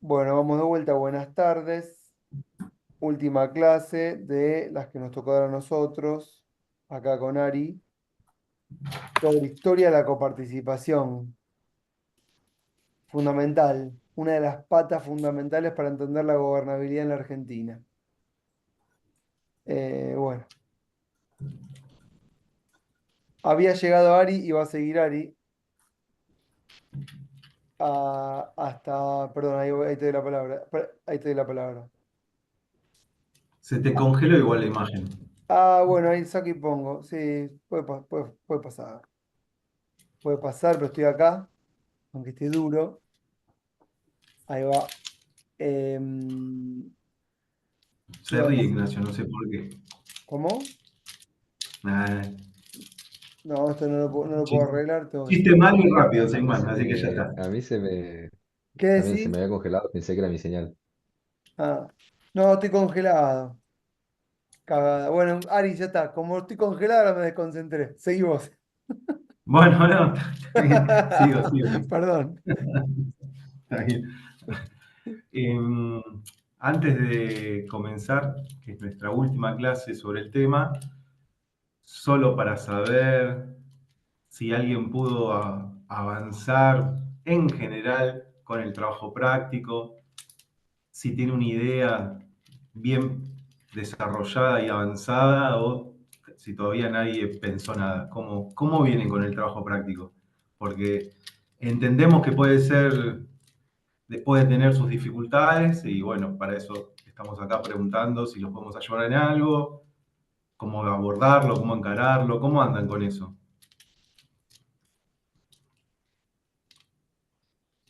Bueno, vamos de vuelta. Buenas tardes. Última clase de las que nos tocó dar a nosotros, acá con Ari, sobre historia de la coparticipación. Fundamental, una de las patas fundamentales para entender la gobernabilidad en la Argentina. Bueno, había llegado Ari y va a seguir Ari hasta, perdón, ahí te doy la palabra. Ahí te doy la palabra. Se te congeló igual la imagen. Bueno, ahí saco y pongo. Sí, puede pasar. Puede pasar, pero estoy acá, aunque esté duro. Ahí va. Em, Se bueno, ríe Ignacio, no sé por qué. ¿cómo? Ah, No, esto no lo puedo chiste, arreglar, tengo que chiste seguir. mal y rápido, A sin mí más, se así que ya me, está. a mí se me, ¿Qué también se decís? me había congelado, pensé que era mi señal. Ah, no, estoy congelado. Cagada. Bueno, Ari, ya está. Como estoy congelado, ahora me desconcentré. Seguí vos. Bueno, no, está bien. Sigo. Perdón. Está bien. Em, Antes de comenzar, que es nuestra última clase sobre el tema, solo para saber si alguien pudo avanzar en general con el trabajo práctico, si tiene una idea bien desarrollada y avanzada o si todavía nadie pensó nada. ¿Cómo vienen con el trabajo práctico? Porque entendemos que puede tener sus dificultades y bueno, para eso estamos acá preguntando si los podemos ayudar en algo, cómo abordarlo, cómo encararlo, cómo andan con eso.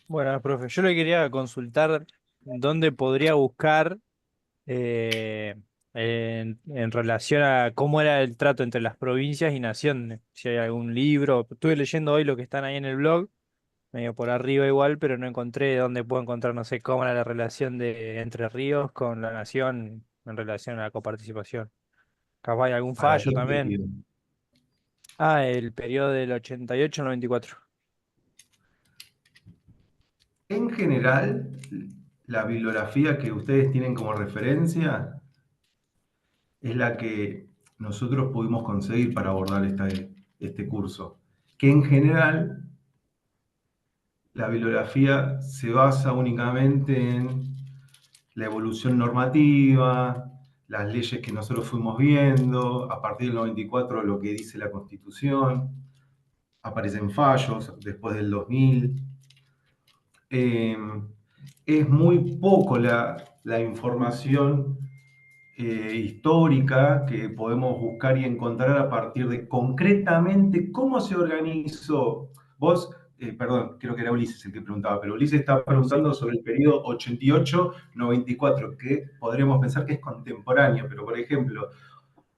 Bueno, profe, yo le quería consultar dónde podría buscar eh, en relación a cómo era el trato entre las provincias y naciones. Si hay algún libro. Estuve leyendo hoy lo que están ahí en el blog, medio por arriba igual, pero no encontré dónde puedo encontrar, no sé, cómo era la relación de Entre Ríos con la nación en relación a la coparticipación. Capaz hay algún ¿Para fallo qué también. periodo? El periodo del 88 al 94. En general, la bibliografía que ustedes tienen como referencia es la que nosotros pudimos conseguir para abordar este curso, que en general la bibliografía se basa únicamente en la evolución normativa, las leyes que nosotros fuimos viendo, a partir del 94 lo que dice la Constitución, aparecen fallos después del 2000. Eh, es muy poco la información histórica que podemos buscar y encontrar a partir de concretamente cómo se organizó. Vos, perdón, creo que era Ulises el que preguntaba, pero Ulises estaba Sí. preguntando sobre el periodo 88-94, que podríamos pensar que es contemporáneo, pero por ejemplo,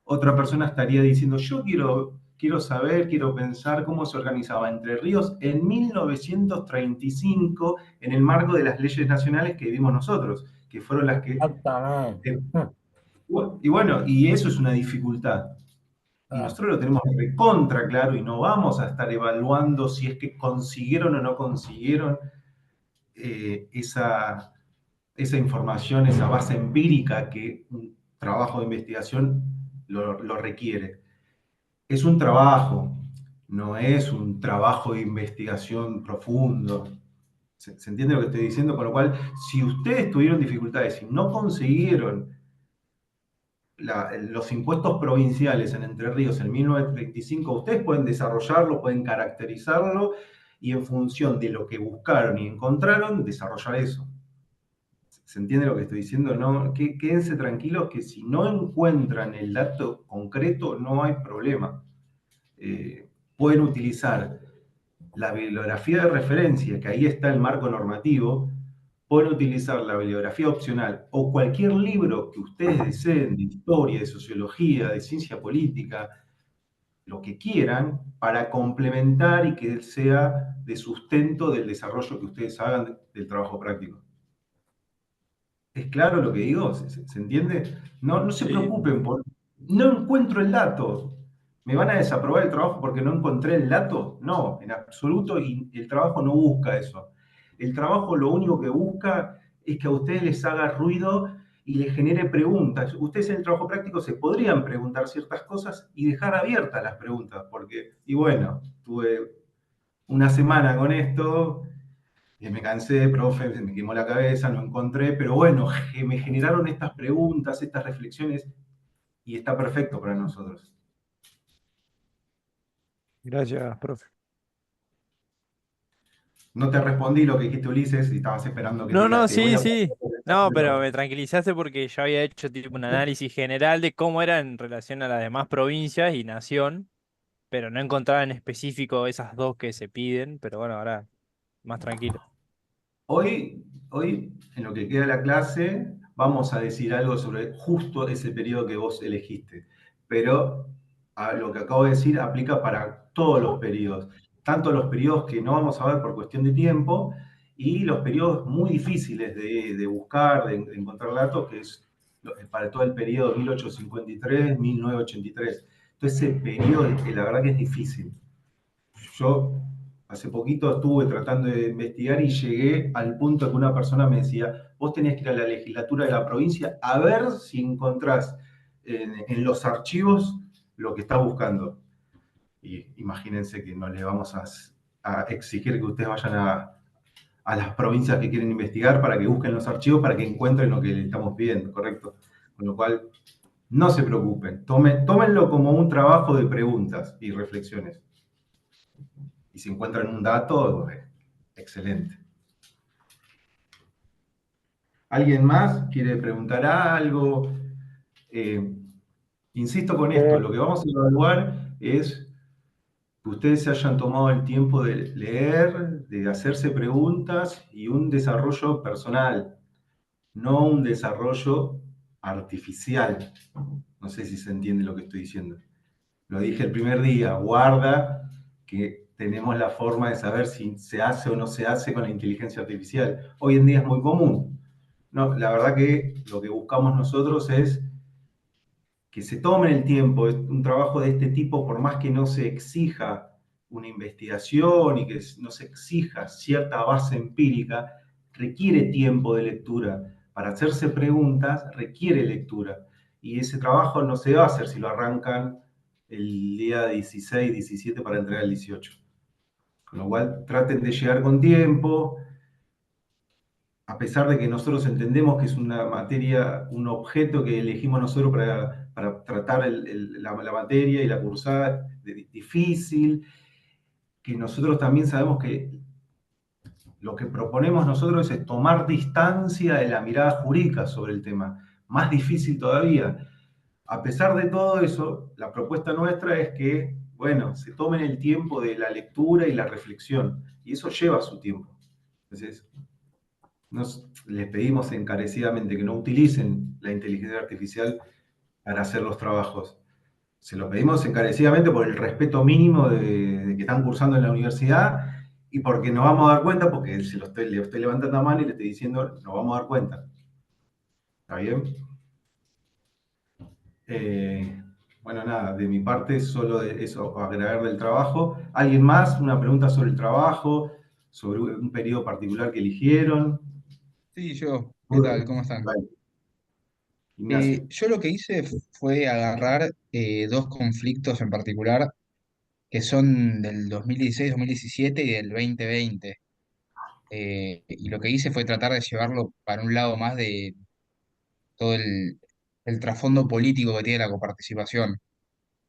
otra persona estaría diciendo, yo quiero saber, quiero pensar cómo se organizaba Entre Ríos en 1935 en el marco de las leyes nacionales que vimos nosotros, que fueron las que... Exactamente. Y bueno, y eso es una dificultad. Y Ah, nosotros lo tenemos recontra claro y no vamos a estar evaluando si es que consiguieron o no consiguieron esa información, esa base empírica que un trabajo de investigación lo requiere. Es un trabajo, no es un trabajo de investigación profundo. ¿Se entiende lo que estoy diciendo? Con lo cual, si ustedes tuvieron dificultades y no consiguieron los impuestos provinciales en Entre Ríos en 1935, ustedes pueden desarrollarlo, pueden caracterizarlo y en función de lo que buscaron y encontraron, desarrollar eso. ¿Se entiende lo que estoy diciendo? No, quédense tranquilos que si no encuentran el dato concreto, no hay problema. Pueden utilizar la bibliografía de referencia, que ahí está el marco normativo, pueden utilizar la bibliografía opcional o cualquier libro que ustedes deseen de historia, de sociología, de ciencia política, lo que quieran, para complementar y que sea de sustento del desarrollo que ustedes hagan del trabajo práctico. ¿Es claro lo que digo? ¿Se entiende? No se Sí. preocupen por... No encuentro el dato. ¿Me van a desaprobar el trabajo porque no encontré el dato? No, en absoluto, y el trabajo no busca eso. El trabajo lo único que busca es que a ustedes les haga ruido y les genere preguntas. Ustedes en el trabajo práctico se podrían preguntar ciertas cosas y dejar abiertas las preguntas, porque, y bueno, tuve una semana con esto, y me cansé, profe, me quemó la cabeza, no encontré, pero bueno, me generaron estas preguntas, estas reflexiones, y está perfecto para nosotros. Gracias, profe. No te respondí lo que dijiste, Ulises, y estabas esperando que te No, diga, no, te voy sí, a... sí. No, pero me tranquilizaste porque yo había hecho tipo un análisis general de cómo era en relación a las demás provincias y nación, pero no encontraba en específico esas dos que se piden, pero bueno, ahora más tranquilo. Hoy, en lo que queda de la clase, vamos a decir algo sobre justo ese periodo que vos elegiste. Pero lo que acabo de decir aplica para todos los periodos. Tanto los periodos que no vamos a ver por cuestión de tiempo y los periodos muy difíciles de buscar, de encontrar datos, que es para todo el periodo 1853-1983. Entonces, ese periodo, la verdad que es difícil. Yo hace poquito estuve tratando de investigar y llegué al punto que una persona me decía, vos tenés que ir a la legislatura de la provincia a ver si encontrás en los archivos lo que estás buscando. Y imagínense que no le vamos a exigir que ustedes vayan a las provincias que quieren investigar para que busquen los archivos, para que encuentren lo que le estamos pidiendo, ¿correcto? Con lo cual, no se preocupen, tómenlo como un trabajo de preguntas y reflexiones. Y si encuentran un dato, excelente. ¿Alguien más quiere preguntar algo? Eh, Insisto con esto, lo que vamos a evaluar es que ustedes se hayan tomado el tiempo de leer, de hacerse preguntas y un desarrollo personal, no un desarrollo artificial. No sé si se entiende lo que estoy diciendo. Lo dije el primer día, guarda que tenemos la forma de saber si se hace o no se hace con la inteligencia artificial. Hoy en día es muy común. No, la verdad que lo que buscamos nosotros es que se tomen el tiempo. Un trabajo de este tipo, por más que no se exija una investigación y que no se exija cierta base empírica, requiere tiempo de lectura. Para hacerse preguntas requiere lectura. Y ese trabajo no se va a hacer si lo arrancan el día 16, 17 para entregar el 18. Con lo cual, traten de llegar con tiempo, a pesar de que nosotros entendemos que es una materia, un objeto que elegimos nosotros para tratar la materia y la cursada, difícil, que nosotros también sabemos que lo que proponemos nosotros es tomar distancia de la mirada jurídica sobre el tema. Más difícil todavía. A pesar de todo eso, la propuesta nuestra es que, bueno, se tomen el tiempo de la lectura y la reflexión, y eso lleva su tiempo. Entonces, les pedimos encarecidamente que no utilicen la inteligencia artificial para hacer los trabajos. Se lo pedimos encarecidamente por el respeto mínimo de que están cursando en la universidad y porque nos vamos a dar cuenta, porque le estoy levantando la mano y le estoy diciendo, nos vamos a dar cuenta. ¿Está bien? Bueno, nada, de mi parte solo eso, agregar del trabajo. ¿Alguien más? ¿Una pregunta sobre el trabajo? ¿Sobre un periodo particular que eligieron? Sí, yo. ¿Qué tal? ¿Cómo están? Vale. Ignacio. Yo lo que hice fue agarrar dos conflictos en particular que son del 2016, 2017 y del 2020. Y lo que hice fue tratar de llevarlo para un lado más de todo el trasfondo político que tiene la coparticipación.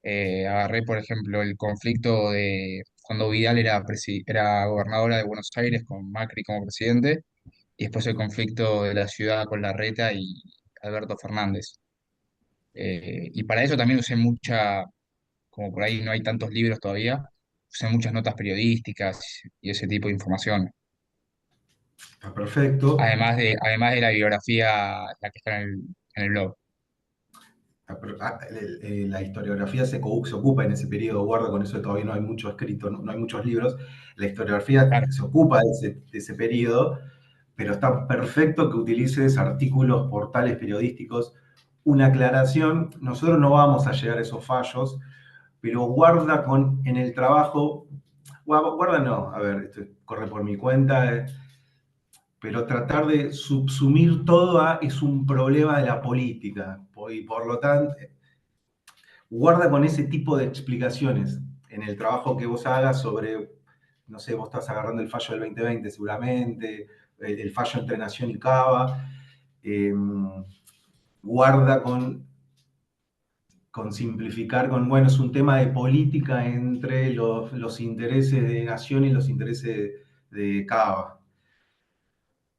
Agarré, por ejemplo, el conflicto de cuando Vidal era gobernadora de Buenos Aires con Macri como presidente, y después el conflicto de la ciudad con Larreta y Alberto Fernández. Y para eso también usé como por ahí no hay tantos libros todavía, usé muchas notas periodísticas y ese tipo de información. Está perfecto. Además de la bibliografía, la que está en el blog. La historiografía se ocupa en ese periodo, guarda con eso, todavía no hay mucho escrito, no hay muchos libros. La historiografía Claro. se ocupa de ese periodo, pero está perfecto que utilices artículos, portales periodísticos. Una aclaración, nosotros no vamos a llegar a esos fallos, pero guarda en el trabajo, guarda no, a ver, esto corre por mi cuenta, pero tratar de subsumir todo a es un problema de la política, y por lo tanto, guarda con ese tipo de explicaciones en el trabajo que vos hagas sobre, no sé, vos estás agarrando el fallo del 2020 seguramente, el fallo entre Nación y Cava, guarda con simplificar, bueno, es un tema de política entre los intereses de Nación y los intereses de Cava.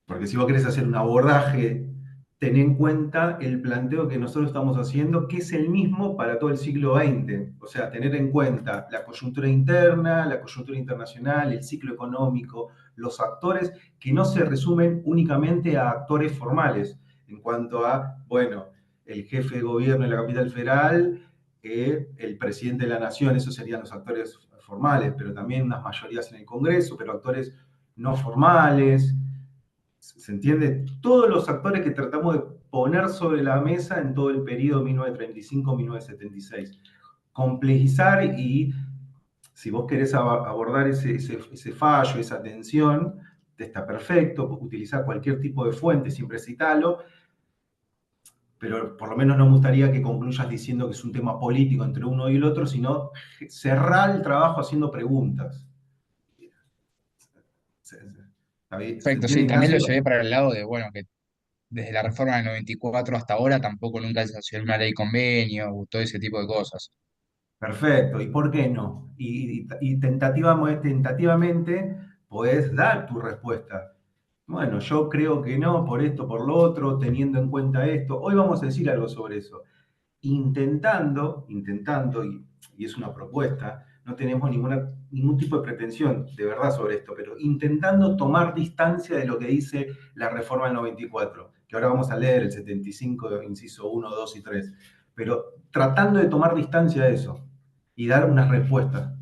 Porque si vos querés hacer un abordaje, ten en cuenta el planteo que nosotros estamos haciendo, que es el mismo para todo el siglo XX. O sea, tener en cuenta la coyuntura interna, la coyuntura internacional, el ciclo económico, los actores, que no se resumen únicamente a actores formales, en cuanto a, bueno, el jefe de gobierno de la capital federal, el presidente de la nación, esos serían los actores formales, pero también unas mayorías en el Congreso, pero actores no formales. ¿Se entiende? Todos los actores que tratamos de poner sobre la mesa en todo el periodo 1935-1976. Complejizar y, si vos querés abordar ese fallo, esa tensión, está perfecto, utilizar cualquier tipo de fuente, siempre citalo, pero por lo menos no me gustaría que concluyas diciendo que es un tema político entre uno y el otro, sino cerrar el trabajo haciendo preguntas. ¿Se Perfecto, entiende, sí, también lo Ignacio? llevé para el lado de, bueno, que desde la reforma del 94 hasta ahora tampoco nunca se hació una ley convenio o todo ese tipo de cosas. Perfecto, ¿y por qué no? Y tentativamente podés dar tu respuesta. Bueno, yo creo que no, por esto, por lo otro, teniendo en cuenta esto. Hoy vamos a decir algo sobre eso. Intentando, y es una propuesta, no tenemos ningún tipo de pretensión de verdad sobre esto, pero intentando tomar distancia de lo que dice la reforma del 94, que ahora vamos a leer el 75, inciso 1, 2 y 3, pero tratando de tomar distancia de eso y dar una respuesta.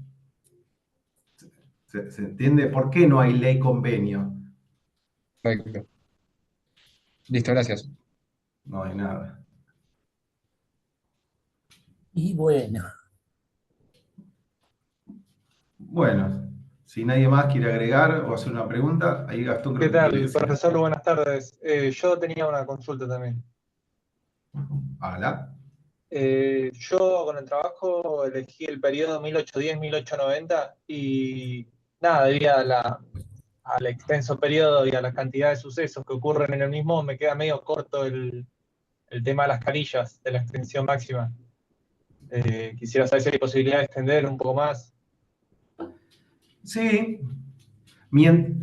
¿Se entiende? ¿Por qué no hay ley convenio? Perfecto. Listo, gracias. No hay nada. Y bueno, Bueno, si nadie más quiere agregar o hacer una pregunta, ahí Gastón ¿Qué creo que quiere tal, decir. profesor? Buenas tardes. Yo tenía una consulta también. Ala. Yo con el trabajo elegí el periodo 1810-1890 y nada, debido al extenso periodo y a la cantidad de sucesos que ocurren en el mismo, me queda medio corto el tema de las carillas, de la extensión máxima. Quisiera saber si hay posibilidad de extender un poco más. Sí,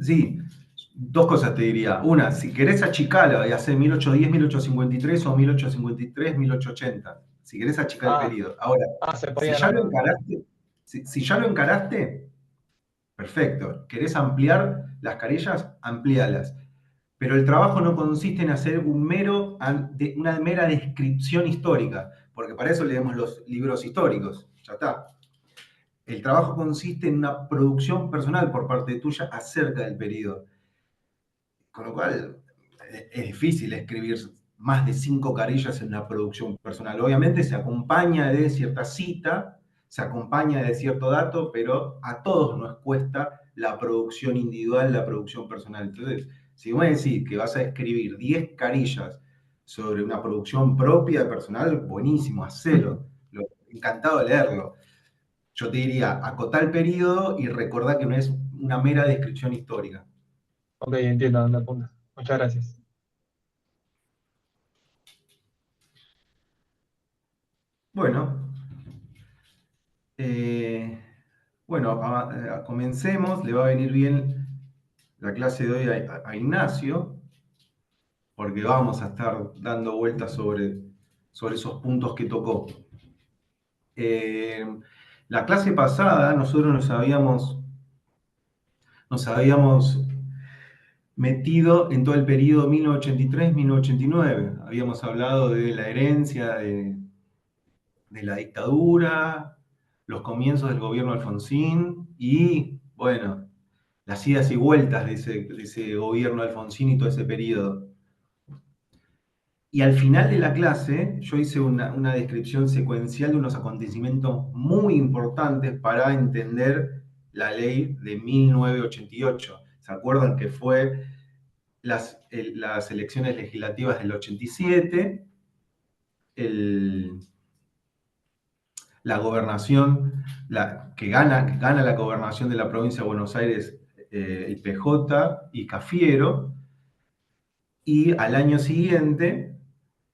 sí, dos cosas te diría. Una, si querés achicarla y hacer 1810, 1853 o 1853, 1880. Si querés achicar el Ah, periodo. Ahora, se si podía, ya no, lo no. encaraste, si ya lo encaraste, perfecto. ¿Querés ampliar las carillas? Amplíalas. Pero el trabajo no consiste en hacer una mera descripción histórica, porque para eso leemos los libros históricos. Ya está. El trabajo consiste en una producción personal por parte tuya acerca del periodo. Con lo cual, es difícil escribir más de 5 carillas en una producción personal. Obviamente se acompaña de cierta cita, se acompaña de cierto dato, pero a todos nos cuesta la producción individual, la producción personal. Entonces, si vos me decís que vas a escribir 10 carillas sobre una producción propia personal, buenísimo, hacelo. Encantado de leerlo. Yo te diría, acotá el periodo y recordá que no es una mera descripción histórica. Ok, entiendo dónde apunta. Muchas gracias. Bueno, bueno, comencemos. Le va a venir bien la clase de hoy a Ignacio, porque vamos a estar dando vueltas sobre esos puntos que tocó. La clase pasada nosotros nos habíamos metido en todo el periodo 1983-1989. Habíamos hablado de la herencia de la dictadura, los comienzos del gobierno Alfonsín y, bueno, las idas y vueltas de ese gobierno Alfonsín y todo ese periodo. Y al final de la clase yo hice una descripción secuencial de unos acontecimientos muy importantes para entender la ley de 1988. ¿Se acuerdan que fue las elecciones legislativas del 87, la gobernación, que gana la gobernación de la provincia de Buenos Aires, el PJ y Cafiero, y al año siguiente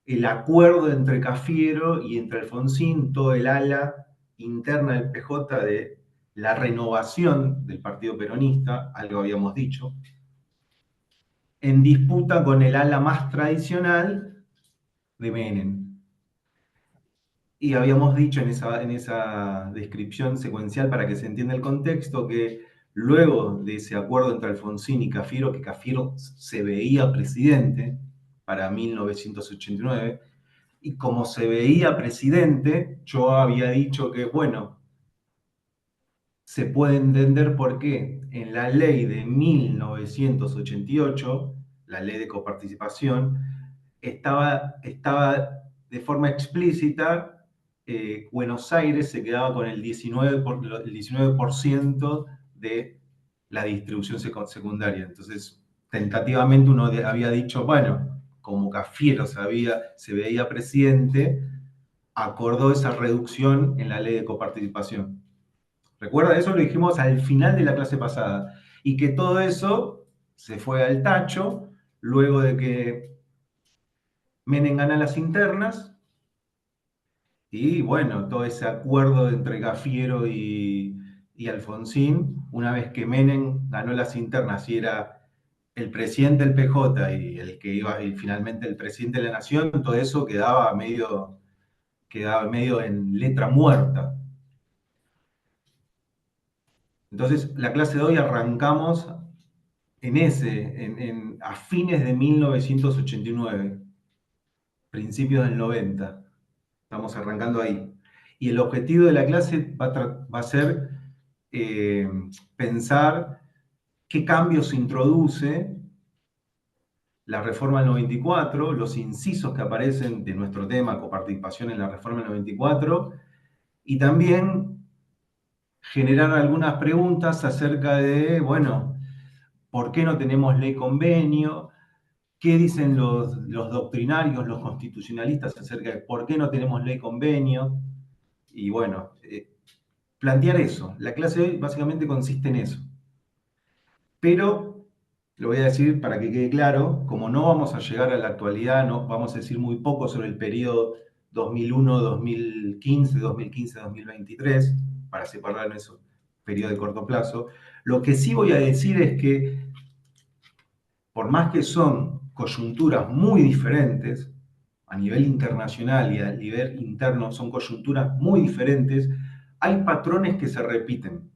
el acuerdo entre Cafiero y entre Alfonsín, todo el ala interna del PJ de la renovación del Partido Peronista, algo habíamos dicho, en disputa con el ala más tradicional de Menem. Y habíamos dicho en esa descripción secuencial, para que se entienda el contexto, que luego de ese acuerdo entre Alfonsín y Cafiero, que Cafiero se veía presidente para 1989, y como se veía presidente, yo había dicho que, bueno, se puede entender por qué en la ley de 1988, la ley de coparticipación, estaba de forma explícita, Buenos Aires se quedaba con el 19% de la distribución secundaria. Entonces, tentativamente uno había dicho, bueno, como Cafiero se veía presidente, acordó esa reducción en la ley de coparticipación. ¿Recuerda? Eso lo dijimos al final de la clase pasada. Y que todo eso se fue al tacho luego de que Menem gana las internas. Y bueno, todo ese acuerdo entre Cafiero y Alfonsín, una vez que Menem ganó las internas y era el presidente del PJ y el que iba, y finalmente el presidente de la Nación, todo eso quedaba medio en letra muerta. Entonces, la clase de hoy arrancamos a fines de 1989, principios del 90. Estamos arrancando ahí. Y el objetivo de la clase va a ser pensar qué cambios introduce la reforma del 94, los incisos que aparecen de nuestro tema, coparticipación en la reforma del 94, y también generar algunas preguntas acerca de, bueno, ¿por qué no tenemos ley convenio? ¿Qué dicen los doctrinarios, los constitucionalistas acerca de por qué no tenemos ley convenio? Y bueno, plantear eso. La clase de hoy básicamente consiste en eso. Pero, lo voy a decir para que quede claro, como no vamos a llegar a la actualidad, no, vamos a decir muy poco sobre el periodo 2001-2015, 2015-2023, para separar en eso, periodo de corto plazo. Lo que sí voy a decir es que, por más que son coyunturas muy diferentes, a nivel internacional y a nivel interno son coyunturas muy diferentes, hay patrones que se repiten.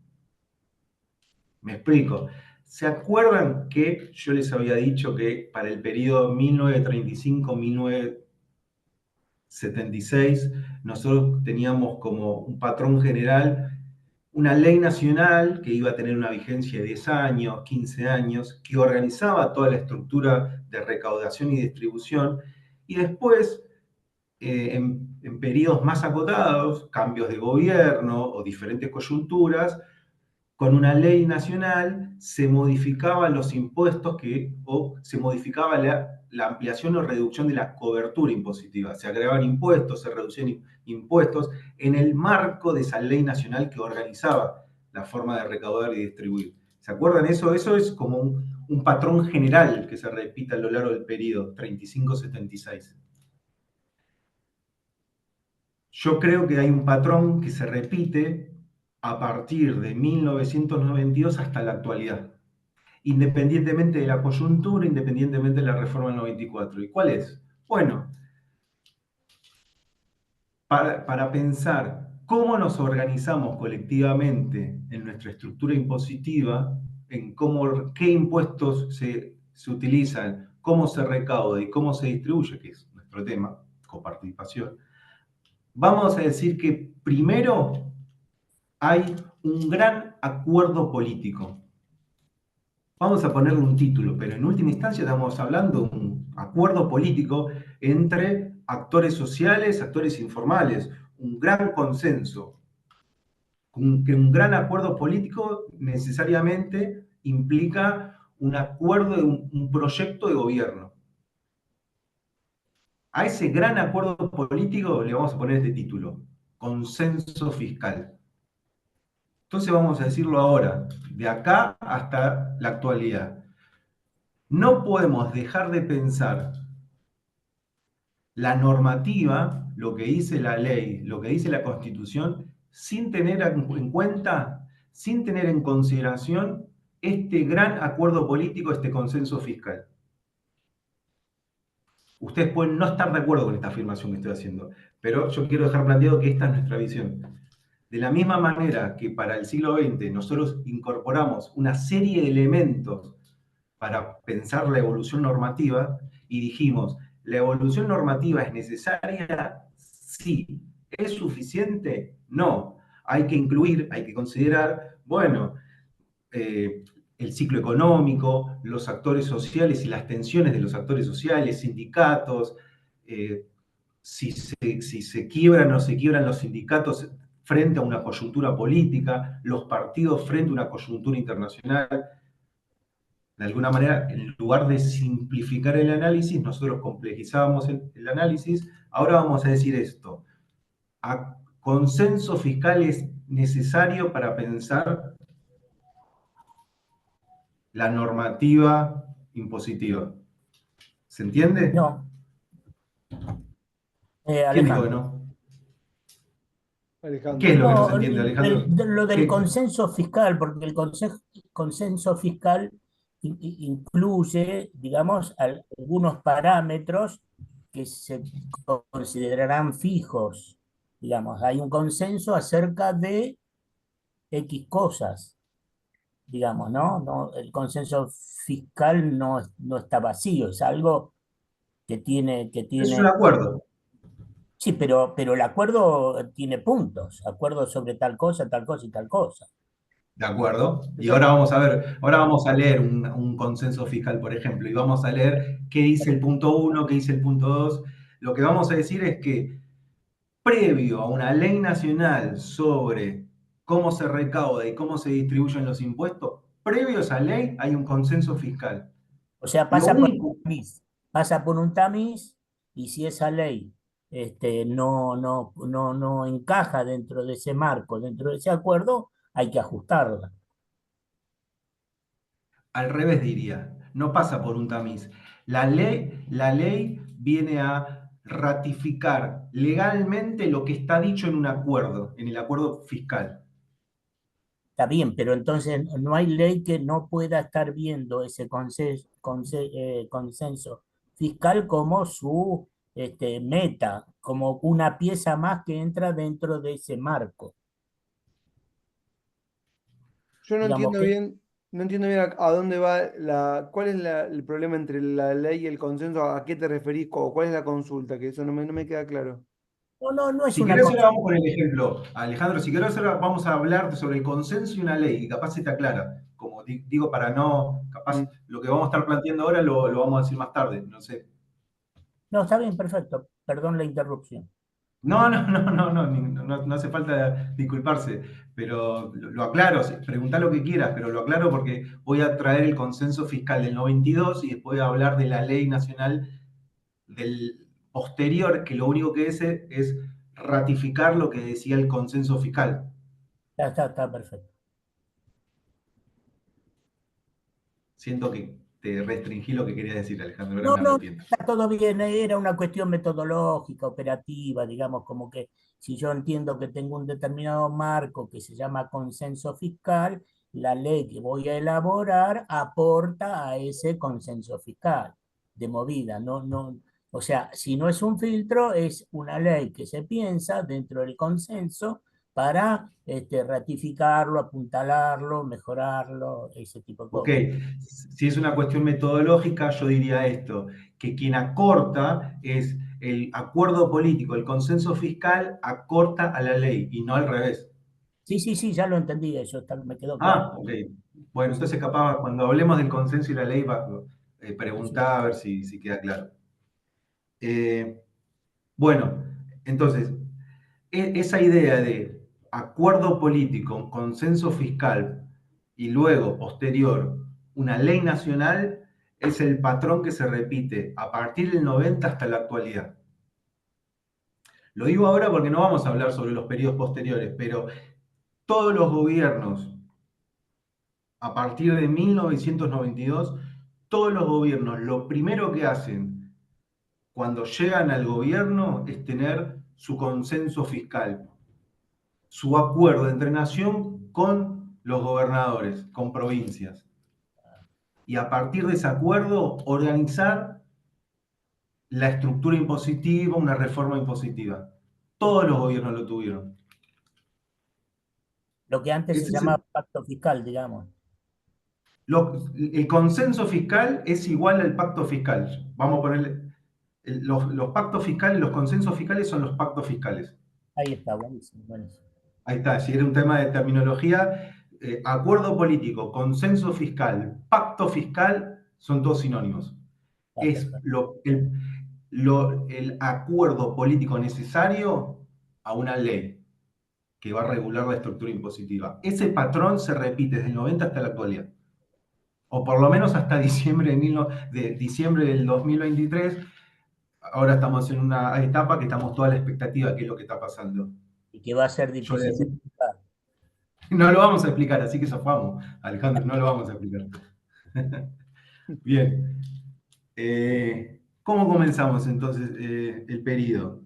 Me explico. ¿Se acuerdan que yo les había dicho que para el periodo 1935-1976 nosotros teníamos como un patrón general una ley nacional que iba a tener una vigencia de 10 años, 15 años, que organizaba toda la estructura de recaudación y distribución, y después, en periodos más acotados, cambios de gobierno o diferentes coyunturas, con una ley nacional se modificaban los impuestos o se modificaba la ampliación o reducción de la cobertura impositiva. Se agregaban impuestos, se reducían impuestos en el marco de esa ley nacional que organizaba la forma de recaudar y distribuir. ¿Se acuerdan eso? Eso es como un patrón general que se repite a lo largo del periodo 35-76. Yo creo que hay un patrón que se repite a partir de 1992 hasta la actualidad, independientemente de la coyuntura, independientemente de la reforma del 94. ¿Y cuál es? Bueno, para pensar cómo nos organizamos colectivamente en nuestra estructura impositiva, en qué impuestos se utilizan, cómo se recauda y cómo se distribuye, que es nuestro tema, coparticipación, vamos a decir que primero hay un gran acuerdo político. Vamos a ponerle un título, pero en última instancia estamos hablando de un acuerdo político entre actores sociales, actores informales, un gran consenso. Que un gran acuerdo político necesariamente implica un acuerdo, un proyecto de gobierno. A ese gran acuerdo político le vamos a poner este título, consenso fiscal. Entonces vamos a decirlo ahora, de acá hasta la actualidad. No podemos dejar de pensar la normativa, lo que dice la ley, lo que dice la Constitución, sin tener en cuenta, sin tener en consideración este gran acuerdo político, este consenso fiscal. Ustedes pueden no estar de acuerdo con esta afirmación que estoy haciendo, pero yo quiero dejar planteado que esta es nuestra visión. De la misma manera que para el siglo XX nosotros incorporamos una serie de elementos para pensar la evolución normativa y dijimos, ¿la evolución normativa es necesaria? Sí. ¿Es suficiente? No. Hay que incluir, hay que considerar, bueno, el ciclo económico, los actores sociales y las tensiones de los actores sociales, sindicatos, si se quiebran o se quiebran los sindicatos frente a una coyuntura política, los partidos frente a una coyuntura internacional. De alguna manera, en lugar de simplificar el análisis, nosotros complejizábamos el análisis. Ahora vamos a decir esto. Consenso fiscal es necesario para pensar la normativa impositiva. ¿Se entiende? No, ¿Quién dijo que Alejandro. no? Alejandro. ¿Qué es lo que no se No, entiende, Alejandro? lo del ¿Qué? consenso fiscal, porque el consenso fiscal incluye, digamos, algunos parámetros que se considerarán fijos. Digamos, hay un consenso acerca de X cosas, digamos, ¿no? El consenso fiscal no está vacío, es algo que Es un tiene. acuerdo. Sí, pero el acuerdo tiene puntos, acuerdo sobre tal cosa y tal cosa. ¿De acuerdo? Y Eso- ahora vamos a ver, ahora vamos a leer un consenso fiscal, por ejemplo, y vamos a leer qué dice el punto 1, qué dice el punto 2. Lo que vamos a decir es que previo a una ley nacional sobre cómo se recauda y cómo se distribuyen los impuestos, previo a esa ley hay un consenso fiscal. O sea, Lo único, pasa por un tamiz y si esa ley no encaja dentro de ese marco, dentro de ese acuerdo, hay que ajustarla. al revés diría, no pasa por un tamiz. La ley viene a ratificar legalmente lo que está dicho en un acuerdo, en el acuerdo fiscal. Está bien, pero entonces no hay ley que no pueda estar viendo ese consenso fiscal como su meta, como una pieza más que entra dentro de ese marco. Yo Digamos que, no entiendo bien a dónde va cuál es el problema entre la ley y el consenso, a qué te referís, o cuál es la consulta, que eso no me queda claro. no es Si una querés, cosa. ahora vamos con el ejemplo. Alejandro, si querés, ahora vamos a hablar sobre el consenso y una ley, y capaz se te aclara. Como digo, para no, capaz Mm. lo que vamos a estar planteando ahora lo vamos a decir más tarde, no sé. No, está bien, perfecto. Perdón la interrupción. No hace falta disculparse, pero lo aclaro, preguntá lo que quieras, pero lo aclaro porque voy a traer el consenso fiscal del 92 y después voy a hablar de la ley nacional del posterior, que lo único que es ratificar lo que decía el consenso fiscal. Está perfecto. Siento que te restringí lo que quería decir, Alejandro, ahora No, me no, arrepiento. está todo bien. Era una cuestión metodológica, operativa, digamos, como que si yo entiendo que tengo un determinado marco que se llama consenso fiscal, la ley que voy a elaborar aporta a ese consenso fiscal de movida. O sea, si no es un filtro, es una ley que se piensa dentro del consenso para ratificarlo, apuntalarlo, mejorarlo, ese tipo de Ok, cosas. si es una cuestión metodológica, yo diría esto, que quien acorta es el acuerdo político, el consenso fiscal acorta a la ley y no al revés. Sí, ya lo entendí, eso me quedó claro. Ah, ok. Bueno, Sí, sí, entonces capaz cuando hablemos del consenso y la ley, sí, sí. preguntá a ver si queda claro. Eh, bueno, entonces, esa idea de acuerdo político, consenso fiscal y luego, posterior, una ley nacional es el patrón que se repite a partir del 90 hasta la actualidad. Lo digo ahora porque no vamos a hablar sobre los periodos posteriores, pero todos los gobiernos, a partir de 1992, todos los gobiernos, lo primero que hacen cuando llegan al gobierno es tener su consenso fiscal, su acuerdo entre nación con los gobernadores, con provincias. Y a partir de ese acuerdo, organizar la estructura impositiva, una reforma impositiva. Todos los gobiernos lo tuvieron. Lo que antes se Ese es llamaba pacto fiscal, digamos. el consenso fiscal es igual al pacto fiscal. Vamos a ponerle. Los pactos fiscales, los consensos fiscales son los pactos fiscales. Ahí está, buenísimo, buenísimo. Ahí está, si era un tema de terminología, acuerdo político, consenso fiscal, pacto fiscal, son todos sinónimos. Es el acuerdo político necesario a una ley que va a regular la estructura impositiva. Ese patrón se repite desde el 90 hasta la actualidad. O por lo menos hasta diciembre del 2023. Ahora estamos en una etapa que estamos toda la expectativa de qué es lo que está pasando. Y que va a ser difícil de explicar. No lo vamos a explicar, así que zafamos, Alejandro, no lo vamos a explicar. Bien. ¿Cómo comenzamos entonces el periodo?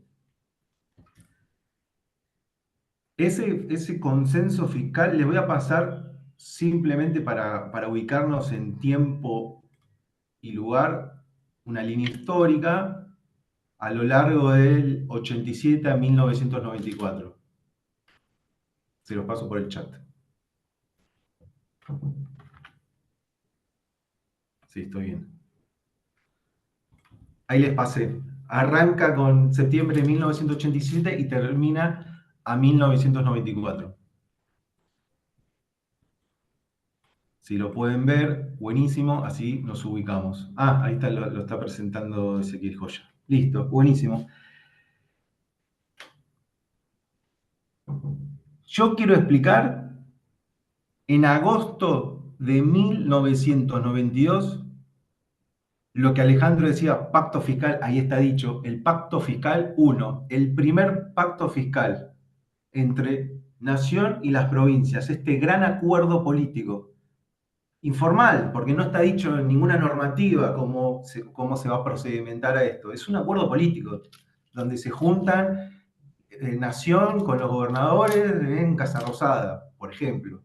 Ese consenso fiscal, le voy a pasar simplemente para ubicarnos en tiempo y lugar, una línea histórica a lo largo del 87 a 1994. Se los paso por el chat. Sí, estoy bien. Ahí les pasé. Arranca con septiembre de 1987 y termina a 1994. Si lo pueden ver, buenísimo, así nos ubicamos. Ah, ahí está, lo está presentando Ezequiel Joya. Listo, buenísimo. Yo quiero explicar, en agosto de 1992, lo que Alejandro decía, pacto fiscal, ahí está dicho, el pacto fiscal 1, el primer pacto fiscal entre nación y las provincias, este gran acuerdo político, informal, porque no está dicho en ninguna normativa cómo se va a procedimentar a esto, es un acuerdo político, donde se juntan nación con los gobernadores en Casa Rosada, por ejemplo.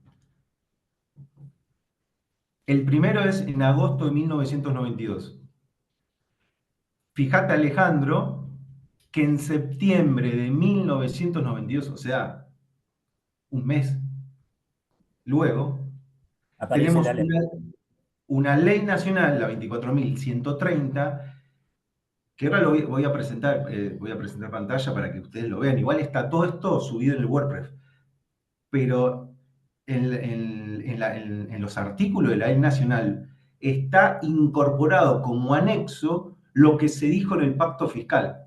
El primero es en agosto de 1992. Fíjate, Alejandro, que en septiembre de 1992, o sea, un mes luego, Aparece tenemos la ley. una ley nacional, la 24.130, que ahora lo voy a presentar pantalla para que ustedes lo vean. Igual está todo esto subido en el WordPress, pero en los artículos de la ley nacional está incorporado como anexo lo que se dijo en el pacto fiscal.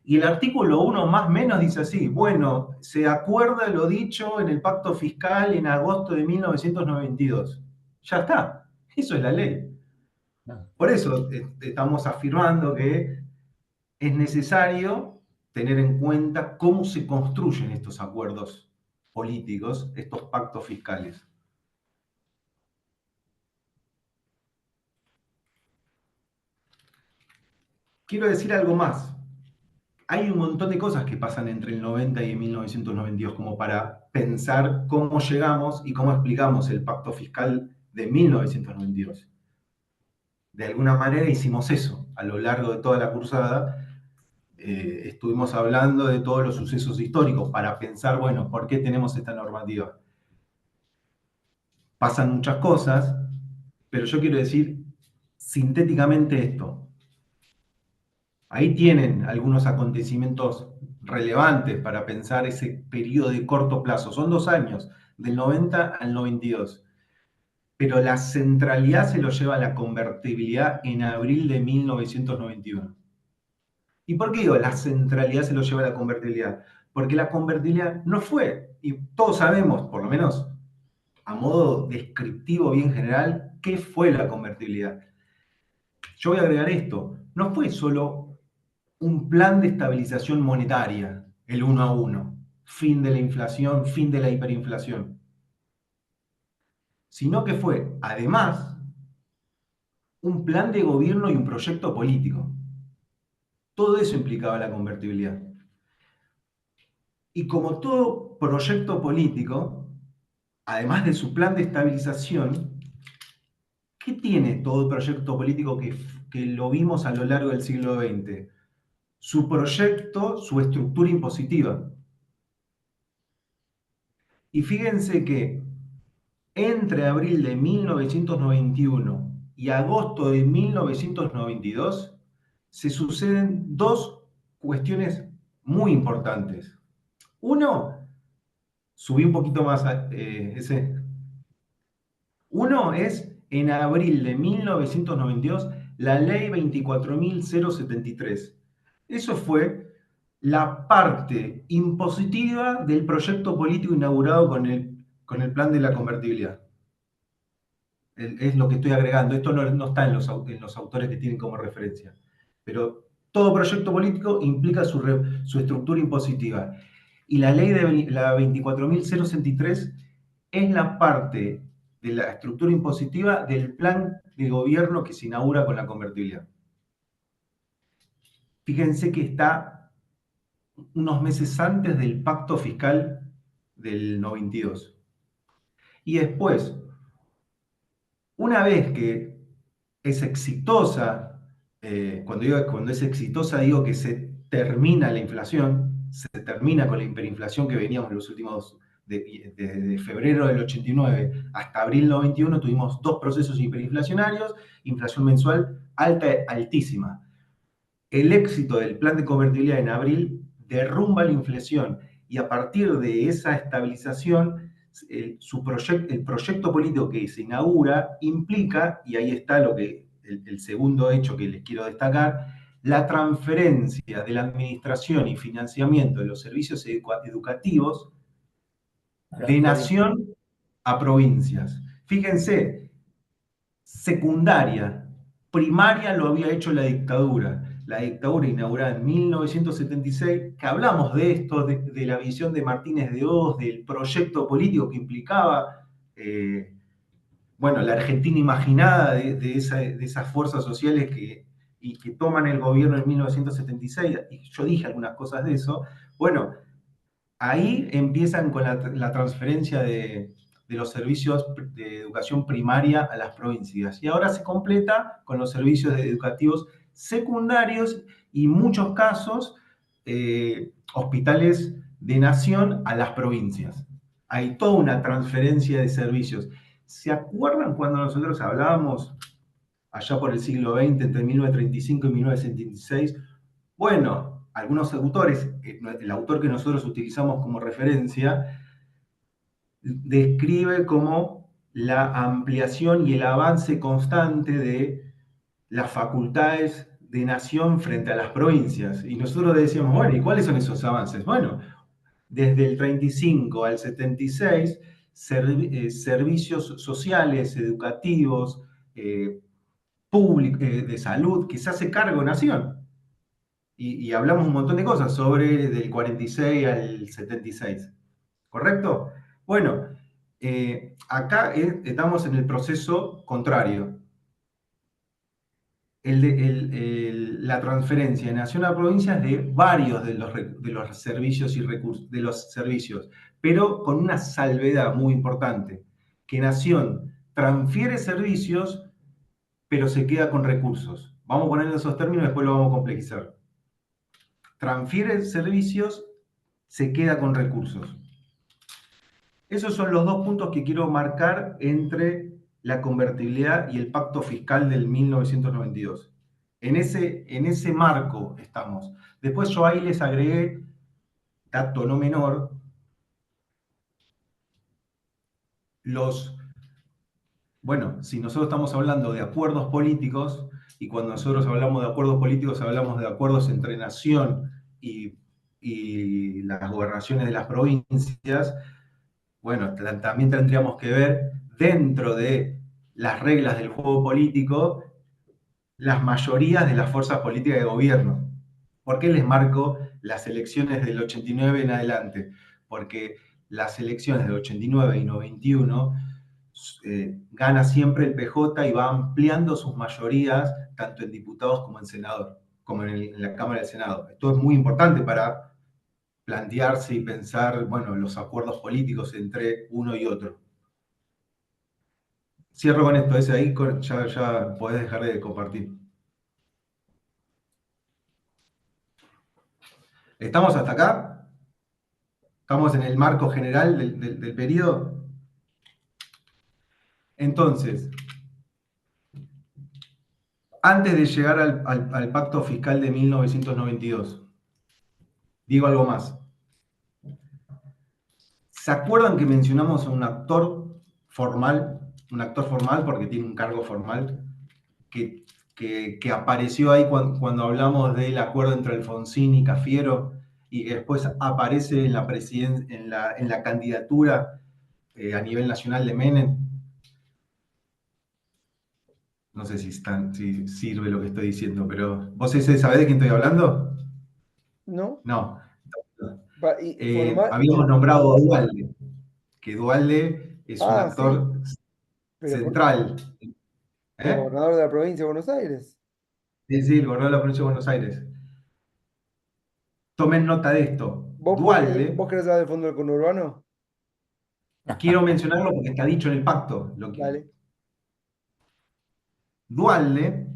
Y el artículo 1 más o menos dice así, bueno, se acuerda lo dicho en el pacto fiscal en agosto de 1992. Ya está, eso es la ley. Por eso estamos afirmando que es necesario tener en cuenta cómo se construyen estos acuerdos políticos, estos pactos fiscales. Quiero decir algo más. Hay un montón de cosas que pasan entre el 90 y 1992 como para pensar cómo llegamos y cómo explicamos el pacto fiscal de 1992. De alguna manera hicimos eso a lo largo de toda la cursada. Estuvimos hablando de todos los sucesos históricos para pensar, bueno, ¿por qué tenemos esta normativa? Pasan muchas cosas, pero yo quiero decir sintéticamente esto. Ahí tienen algunos acontecimientos relevantes para pensar ese periodo de corto plazo. Son 2 años, del 90 al 92. Pero la centralidad se lo lleva la convertibilidad en abril de 1991. ¿Y por qué digo la centralidad se lo lleva la convertibilidad? Porque la convertibilidad no fue, y todos sabemos, por lo menos a modo descriptivo bien general, ¿qué fue la convertibilidad? Yo voy a agregar esto, no fue solo un plan de estabilización monetaria, el 1 a 1, fin de la inflación, fin de la hiperinflación, sino que fue, además, un plan de gobierno y un proyecto político. Todo eso implicaba la convertibilidad. Y como todo proyecto político, además de su plan de estabilización, ¿qué tiene todo proyecto político que lo vimos a lo largo del siglo XX? Su proyecto, su estructura impositiva. Y fíjense que entre abril de 1991 y agosto de 1992 se suceden dos cuestiones muy importantes. Uno, subí un poquito más ese. Uno es en abril de 1992 la ley 24.073. Eso fue la parte impositiva del proyecto político inaugurado con el plan de la convertibilidad. Es lo que estoy agregando. Esto no está en los autores que tienen como referencia. Pero todo proyecto político implica su estructura impositiva. Y la ley de la 24.063 es la parte de la estructura impositiva del plan de gobierno que se inaugura con la convertibilidad. Fíjense que está unos meses antes del pacto fiscal del 92. Y después, una vez que es exitosa, cuando es exitosa digo que se termina la inflación, se termina con la hiperinflación que veníamos en los últimos, de febrero del 89 hasta abril del 91 tuvimos dos procesos hiperinflacionarios, inflación mensual alta, altísima. El éxito del plan de convertibilidad en abril derrumba la inflación y a partir de esa estabilización el proyecto político que se inaugura implica, y ahí está el segundo hecho que les quiero destacar, la transferencia de la administración y financiamiento de los servicios educativos de nación a provincias. Fíjense, secundaria, primaria lo había hecho la dictadura inaugurada en 1976, que hablamos de esto, de la visión de Martínez de Hoz, del proyecto político que implicaba, la Argentina imaginada de esas fuerzas sociales que toman el gobierno en 1976, y yo dije algunas cosas de eso. Bueno, ahí empiezan con la transferencia de los servicios de educación primaria a las provincias. Y ahora se completa con los servicios educativos secundarios y en muchos casos hospitales de nación a las provincias. Hay toda una transferencia de servicios. ¿Se acuerdan cuando nosotros hablábamos allá por el siglo XX, entre 1935 y 1976? Bueno, algunos autores, el autor que nosotros utilizamos como referencia, describe como la ampliación y el avance constante de las facultades de nación frente a las provincias. Y nosotros decíamos, bueno, ¿y cuáles son esos avances? Bueno, desde el 35 al 76, servicios sociales, educativos, de salud, que se hace cargo nación. Y hablamos un montón de cosas sobre del 46 al 76. ¿Correcto? Bueno, acá estamos en el proceso contrario. La transferencia de nación a provincias de varios de los servicios y recursos, de los servicios, pero con una salvedad muy importante, que nación transfiere servicios, pero se queda con recursos. Vamos a poner esos términos y después lo vamos a complejizar. Transfiere servicios, se queda con recursos. Esos son los dos puntos que quiero marcar entre la convertibilidad y el pacto fiscal del 1992. En ese marco estamos. Después yo ahí les agregué, dato no menor, si nosotros estamos hablando de acuerdos políticos, y cuando nosotros hablamos de acuerdos políticos hablamos de acuerdos entre nación y las gobernaciones de las provincias, bueno, también tendríamos que ver dentro de las reglas del juego político las mayorías de las fuerzas políticas de gobierno. ¿Por qué les marco las elecciones del 89 en adelante? Porque las elecciones del 89 y 91 gana siempre el PJ y va ampliando sus mayorías tanto en diputados como en senador, como en la Cámara del Senado. Esto es muy importante para plantearse y pensar, bueno, los acuerdos políticos entre uno y otro. Cierro con esto, ese ahí ya podés dejar de compartir. ¿Estamos hasta acá? ¿Estamos en el marco general del periodo? Entonces, antes de llegar al pacto fiscal de 1992, digo algo más. ¿Se acuerdan que mencionamos a un actor formal porque tiene un cargo formal, que apareció ahí cuando hablamos del acuerdo entre Alfonsín y Cafiero, y que después aparece en la candidatura a nivel nacional de Menem? No sé si sirve lo que estoy diciendo, pero ¿vos sabés de quién estoy hablando? ¿No? No. Y formal, Habíamos nombrado a Dualde, que Dualde es un sí, actor pero, central. pero gobernador de la provincia de Buenos Aires. Sí, el gobernador de la provincia de Buenos Aires. Tomen nota de esto. Dualde, ¿Vos querés hablar del fondo del conurbano? quiero mencionarlo porque está dicho en el pacto. Dale. Dualde,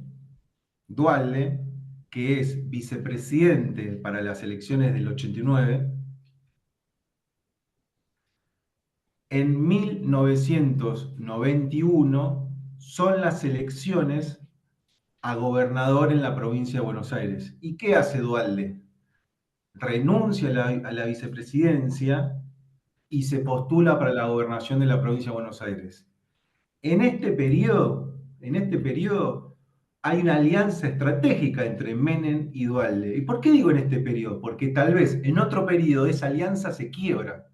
que es vicepresidente para las elecciones del 89, en 1991 son las elecciones a gobernador en la provincia de Buenos Aires. ¿Y qué hace Dualde? Renuncia a la vicepresidencia y se postula para la gobernación de la provincia de Buenos Aires. En este periodo hay una alianza estratégica entre Menem y Dualde. ¿Y por qué digo en este periodo? Porque tal vez en otro periodo esa alianza se quiebra.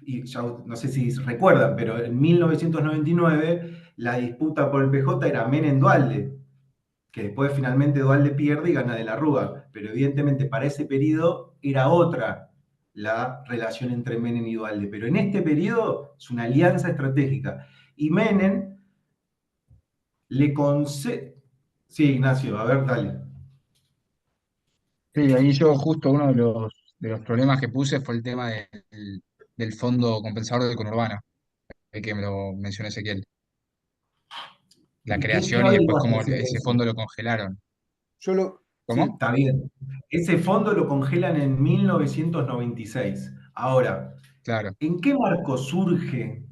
Y ya no sé si recuerdan, pero en 1999 la disputa por el PJ era Menem-Dualde, que después finalmente Dualde pierde y gana de la Rúa. Pero evidentemente para ese periodo era otra la relación entre Menem y Dualde. Pero en este periodo es una alianza estratégica. Y Menem le concede... Sí, Ignacio, a ver, dale. Sí, ahí yo justo uno de los problemas que puse fue el tema del fondo compensador del conurbano, el que me lo mencionó Ezequiel. La ¿Y qué creación y después averiguaste cómo acerca de ese eso? fondo lo congelaron. Sí, ¿Cómo? Está bien. Ese fondo lo congelan en 1996. Ahora, Claro. ¿en qué marco surge?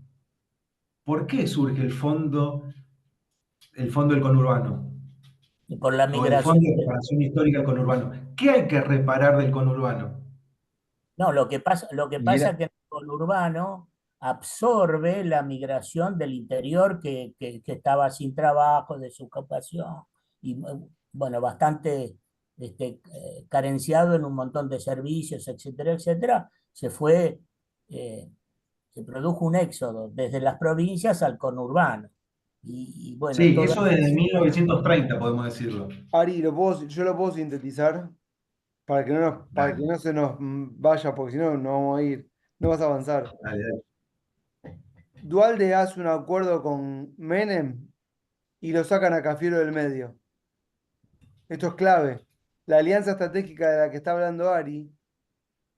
¿Por qué surge el fondo del conurbano? Y por la O el migración. fondo de reparación histórica del conurbano. ¿Qué hay que reparar del conurbano? No, lo que pasa Y es que el conurbano absorbe la migración del interior que estaba sin trabajo, desocupación, y bueno, bastante carenciado en un montón de servicios, etcétera, etcétera. Eh, Se produjo un éxodo desde las provincias al conurbano. Y bueno, Sí, toda eso desde 1930 podemos decirlo. Ari, yo lo puedo sintetizar para que Dale, no se nos vaya, porque si no, no vamos a ir, no vas a avanzar. dale. Dualde hace un acuerdo con Menem y lo sacan a Cafiero del medio. Esto es clave. La alianza estratégica de la que está hablando Ari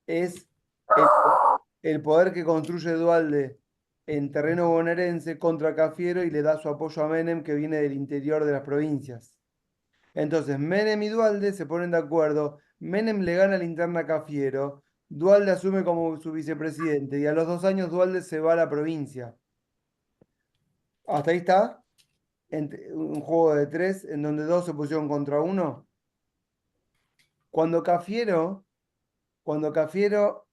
es el, el poder que construye Dualde en terreno bonaerense contra Cafiero y le da su apoyo a Menem que viene del interior de las provincias. Entonces, Menem y Dualde se ponen de acuerdo. Menem le gana la interna a Cafiero. Dualde asume como su vicepresidente y a los 2 años Dualde se va a la provincia. Hasta ahí está. Un juego de tres en donde dos se pusieron contra uno. Cuando Cafiero, cuando Cafiero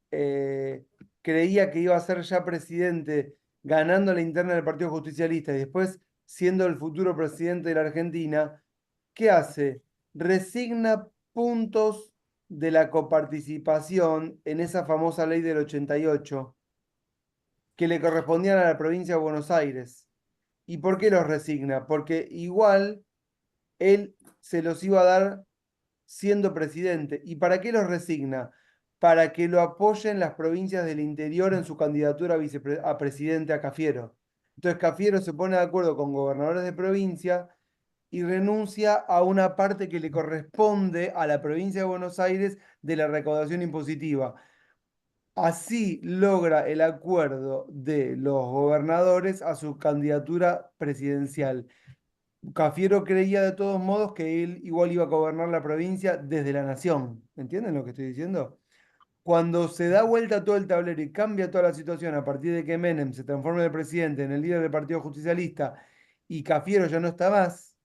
creía que iba a ser ya presidente, ganando la interna del Partido Justicialista y después siendo el futuro presidente de la Argentina, ¿qué hace? Resigna puntos de la coparticipación en esa famosa ley del 88 que le correspondían a la provincia de Buenos Aires. ¿Y por qué los resigna? Porque igual él se los iba a dar siendo presidente. ¿Y para qué los resigna? Para que lo apoyen las provincias del interior en su candidatura a presidente a Cafiero. Entonces Cafiero se pone de acuerdo con gobernadores de provincia y renuncia a una parte que le corresponde a la provincia de Buenos Aires de la recaudación impositiva. Así logra el acuerdo de los gobernadores a su candidatura presidencial. Cafiero creía de todos modos que él igual iba a gobernar la provincia desde la nación. ¿Entienden lo que estoy diciendo? Cuando se da vuelta todo el tablero y cambia toda la situación a partir de que Menem se transforma en el presidente, en el líder del Partido Justicialista, y Cafiero ya no está más,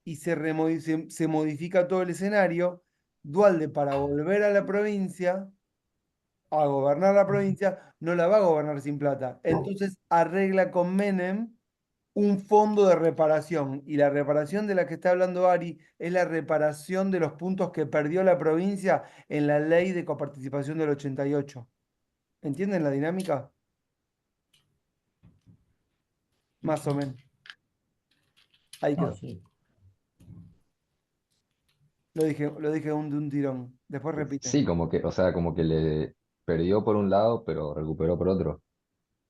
y se modifica todo el escenario, Duhalde para volver a la provincia, a gobernar la provincia, no la va a gobernar sin plata. Entonces arregla con Menem un fondo de reparación. Y la reparación de la que está hablando Ari es la reparación de los puntos que perdió la provincia en la ley de coparticipación del 88. ¿Entienden la dinámica? Más o menos. Ahí No, quedó. sí. Lo dije de un tirón. Después repite. Sí, como que, o sea, como que le perdió por un lado, pero recuperó por otro.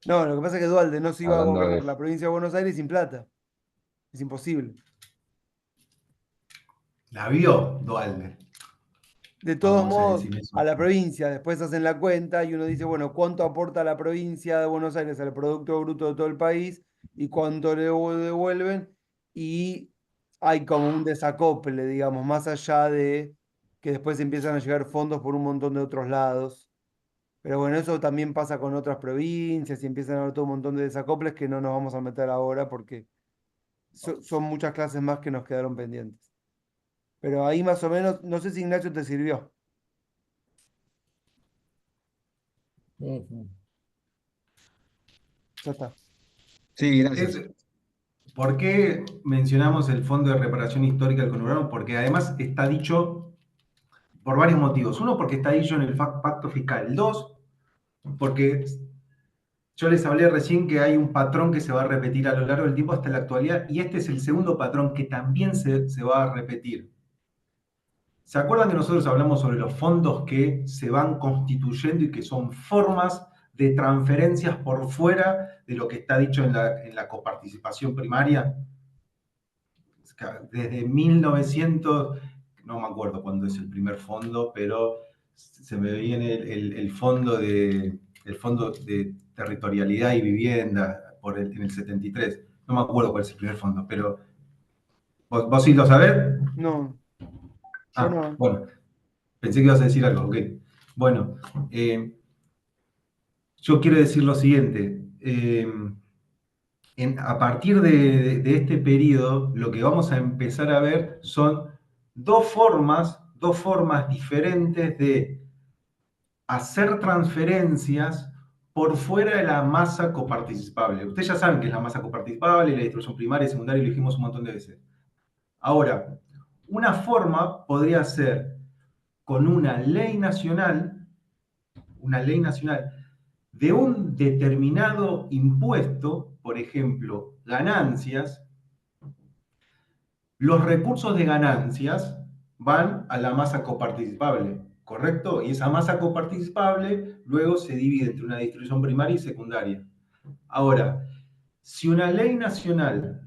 No, lo que pasa es que Duhalde no se iba a Hablando gobernar de, la provincia de Buenos Aires sin plata. Es imposible. La vio Dualde. De todos Vamos a modos, decir eso. a la provincia, después hacen la cuenta y uno dice, bueno, ¿cuánto aporta la provincia de Buenos Aires al Producto Bruto de todo el país y cuánto le devuelven? Y hay como un desacople, digamos, más allá de que después empiezan a llegar fondos por un montón de otros lados. Pero bueno, eso también pasa con otras provincias y empiezan a haber todo un montón de desacoples que no nos vamos a meter ahora porque son muchas clases más que nos quedaron pendientes. Pero ahí más o menos, no sé si Ignacio te sirvió. Sí, sí. Ya está. Sí, gracias. ¿Por qué mencionamos el Fondo de Reparación Histórica del Conurbano? Porque además está dicho por varios motivos. Uno, porque está dicho en el Pacto Fiscal. Dos, porque yo les hablé recién que hay un patrón que se va a repetir a lo largo del tiempo hasta la actualidad, y este es el segundo patrón que también se va a repetir. ¿Se acuerdan que nosotros hablamos sobre los fondos que se van constituyendo y que son formas de transferencias por fuera de lo que está dicho en la coparticipación primaria? Desde 1900, no me acuerdo cuándo es el primer fondo, pero se me viene el fondo de territorialidad y vivienda en el 73. No me acuerdo cuál es el primer fondo, pero ¿vos sí lo sabés? No, yo Ah, no. bueno, pensé que ibas a decir algo, ok. Bueno, yo quiero decir lo siguiente. A partir de este periodo, lo que vamos a empezar a ver son dos formas diferentes de hacer transferencias por fuera de la masa coparticipable. Ustedes ya saben que es la masa coparticipable, la distribución primaria y secundaria, lo dijimos un montón de veces. Ahora, una forma podría ser con una ley nacional de un determinado impuesto, por ejemplo, ganancias. Los recursos de ganancias van a la masa coparticipable, ¿correcto? Y esa masa coparticipable luego se divide entre una distribución primaria y secundaria. Ahora, si una ley nacional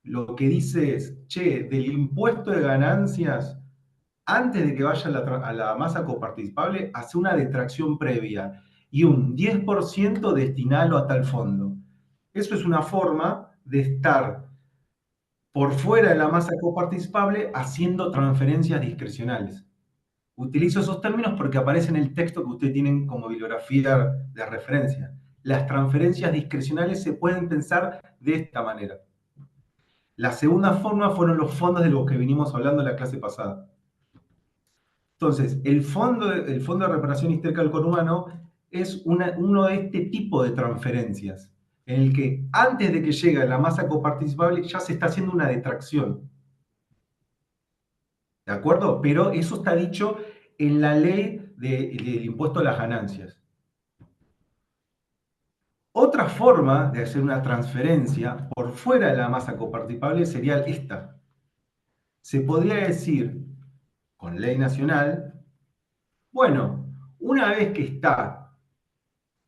lo que dice es, che, del impuesto de ganancias, antes de que vaya a la masa coparticipable, hace una detracción previa y un 10% destinalo a tal fondo. Eso es una forma de estar por fuera de la masa coparticipable haciendo transferencias discrecionales. Utilizo esos términos porque aparecen en el texto que ustedes tienen como bibliografía de referencia. Las transferencias discrecionales se pueden pensar de esta manera. La segunda forma fueron los fondos de los que vinimos hablando en la clase pasada. Entonces, el fondo de reparación histórica del conurbano es uno de este tipo de transferencias, en el que antes de que llegue a la masa coparticipable ya se está haciendo una detracción. ¿De acuerdo? Pero eso está dicho en la ley del impuesto a las ganancias. Otra forma de hacer una transferencia por fuera de la masa coparticipable sería esta. Se podría decir, con ley nacional, bueno, una vez que está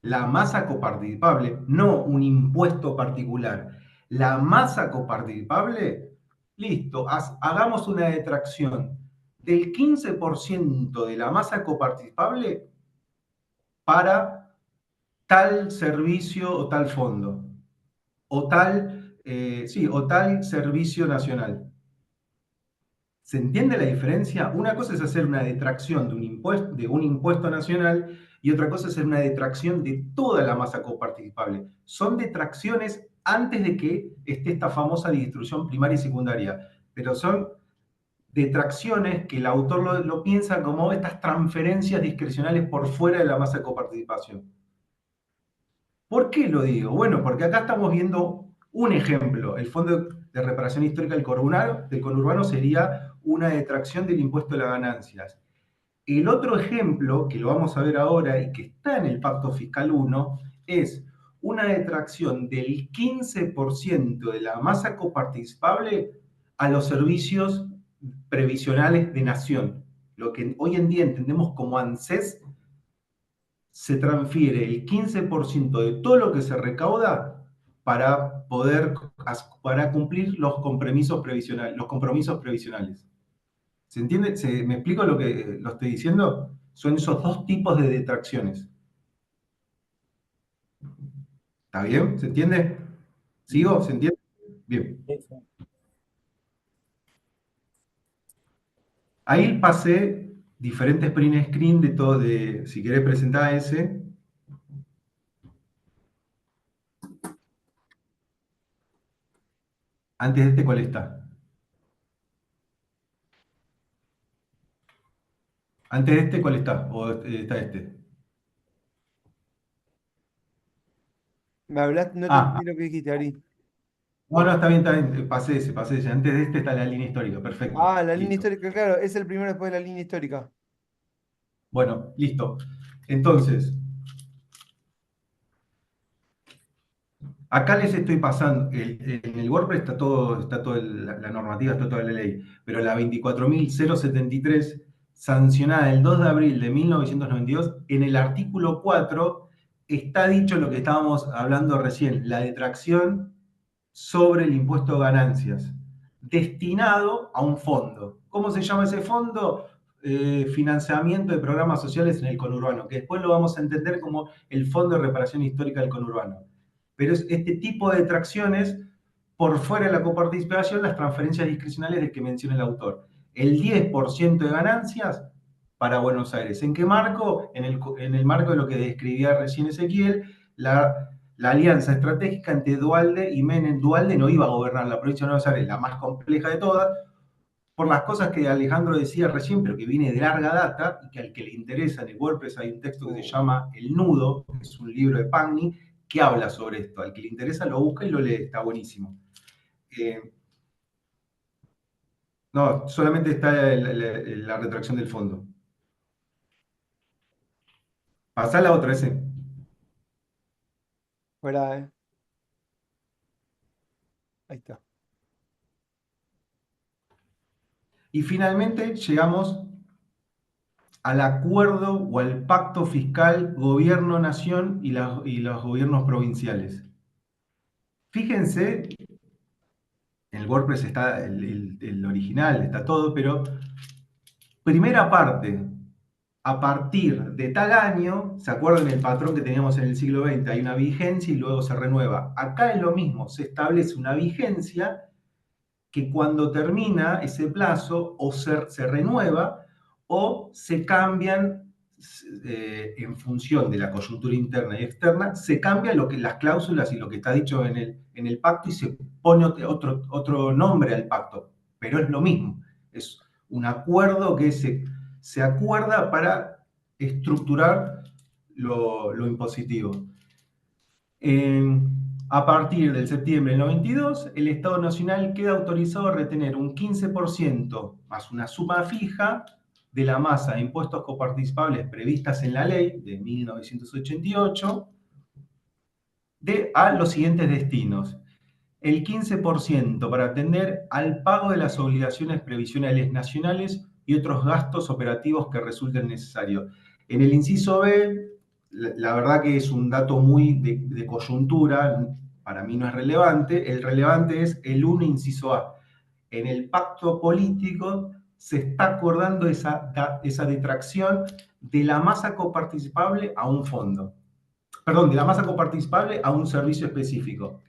la masa coparticipable, no un impuesto particular, la masa coparticipable, listo, hagamos una detracción del 15% de la masa coparticipable para tal servicio o tal fondo, o tal, o tal servicio nacional. ¿Se entiende la diferencia? Una cosa es hacer una detracción de un impuesto nacional y otra cosa es hacer una detracción de toda la masa coparticipable. Son detracciones antes de que esté esta famosa distribución primaria y secundaria, pero son detracciones que el autor lo piensa como estas transferencias discrecionales por fuera de la masa de coparticipación. ¿Por qué lo digo? Bueno, porque acá estamos viendo un ejemplo. El Fondo de Reparación Histórica del Conurbano sería una detracción del impuesto de las ganancias. El otro ejemplo, que lo vamos a ver ahora y que está en el Pacto Fiscal 1, es una detracción del 15% de la masa coparticipable a los servicios previsionales de nación. Lo que hoy en día entendemos como ANSES, se transfiere el 15% de todo lo que se recauda para para cumplir los compromisos previsionales. ¿Se entiende? ¿Me explico lo que lo estoy diciendo? Son esos dos tipos de detracciones. ¿Está bien? ¿Se entiende? ¿Sigo? ¿Se entiende? Bien. Ahí pasé diferentes print screen de todo, si querés presentar ese. Antes de este, ¿cuál está? Antes de este, ¿cuál está? ¿O está este? Me hablaste, no te Ah, entendí lo que dijiste, Ari. bueno, está bien, está bien. Pasé ese, pasé ese. Antes de este está la línea histórica. Perfecto. Ah, la línea Listo. histórica, claro, es el primero después de la línea histórica. Bueno, listo. Entonces, acá les estoy pasando, en el WordPress está todo la normativa, está toda la ley, pero la 24.073, sancionada el 2 de abril de 1992, en el artículo 4 está dicho lo que estábamos hablando recién, la detracción sobre el impuesto de ganancias, destinado a un fondo. ¿Cómo se llama ese fondo? Financiamiento de programas sociales en el conurbano, que después lo vamos a entender como el Fondo de Reparación Histórica del Conurbano. Pero es este tipo de detracciones por fuera de la coparticipación, las transferencias discrecionales de que menciona el autor. El 10% de ganancias para Buenos Aires. ¿En qué marco? En el marco de lo que describía recién Ezequiel, la alianza estratégica entre Duhalde y Menem. Duhalde no iba a gobernar la provincia de Buenos Aires, la más compleja de todas, por las cosas que Alejandro decía recién, pero que viene de larga data, y que al que le interesa en el WordPress hay un texto que se llama El Nudo, que es un libro de Pagni, que habla sobre esto. Al que le interesa lo busca y lo lee, está buenísimo. No, solamente está la retracción del fondo. Pasá la otra, ese. Fuera, ahí está. Y finalmente llegamos al acuerdo o al pacto fiscal gobierno-nación y los gobiernos provinciales. Fíjense, en el WordPress está el original, está todo, pero primera parte, a partir de tal año, ¿se acuerdan el patrón que teníamos en el siglo XX? Hay una vigencia y luego se renueva. Acá es lo mismo, se establece una vigencia que cuando termina ese plazo o se renueva o se cambian en función de la coyuntura interna y externa, se cambian las cláusulas y lo que está dicho en el pacto y se pone otro nombre al pacto, pero es lo mismo, es un acuerdo que se acuerda para estructurar lo impositivo. A partir del septiembre del 92, el Estado Nacional queda autorizado a retener un 15% más una suma fija de la masa de impuestos coparticipables previstas en la ley de 1988, a los siguientes destinos. El 15% para atender al pago de las obligaciones previsionales nacionales y otros gastos operativos que resulten necesarios. En el inciso B, la verdad que es un dato muy de coyuntura, para mí no es relevante. El relevante es el 1, inciso A. En el pacto político se está acordando esa detracción de la masa coparticipable a un fondo. Perdón, de la masa coparticipable a un servicio específico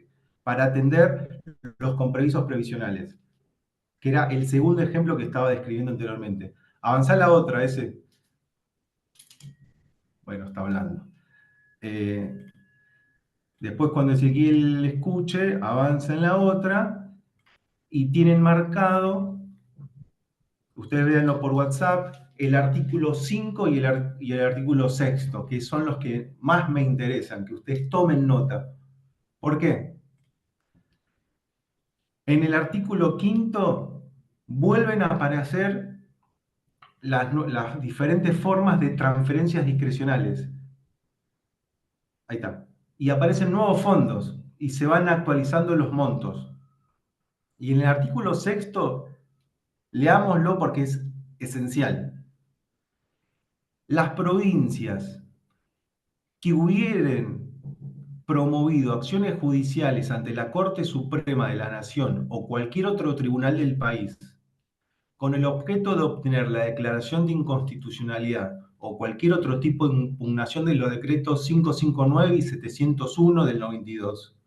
para atender los compromisos previsionales, que era el segundo ejemplo que estaba describiendo anteriormente. Avanzar la otra, ese. Bueno, está hablando. Después, cuando Ezequiel escuche, avanza en la otra y tienen marcado, ustedes véanlo por WhatsApp, el artículo 5 y el artículo 6, que son los que más me interesan, que ustedes tomen nota. ¿Por qué? En el artículo 5 vuelven a aparecer las diferentes formas de transferencias discrecionales. Ahí está. Y aparecen nuevos fondos y se van actualizando los montos. Y en el artículo 6, leámoslo porque es esencial. Las provincias que hubieran promovido acciones judiciales ante la Corte Suprema de la Nación o cualquier otro tribunal del país con el objeto de obtener la declaración de inconstitucionalidad o cualquier otro tipo de impugnación de los decretos 559 y 701 del 92,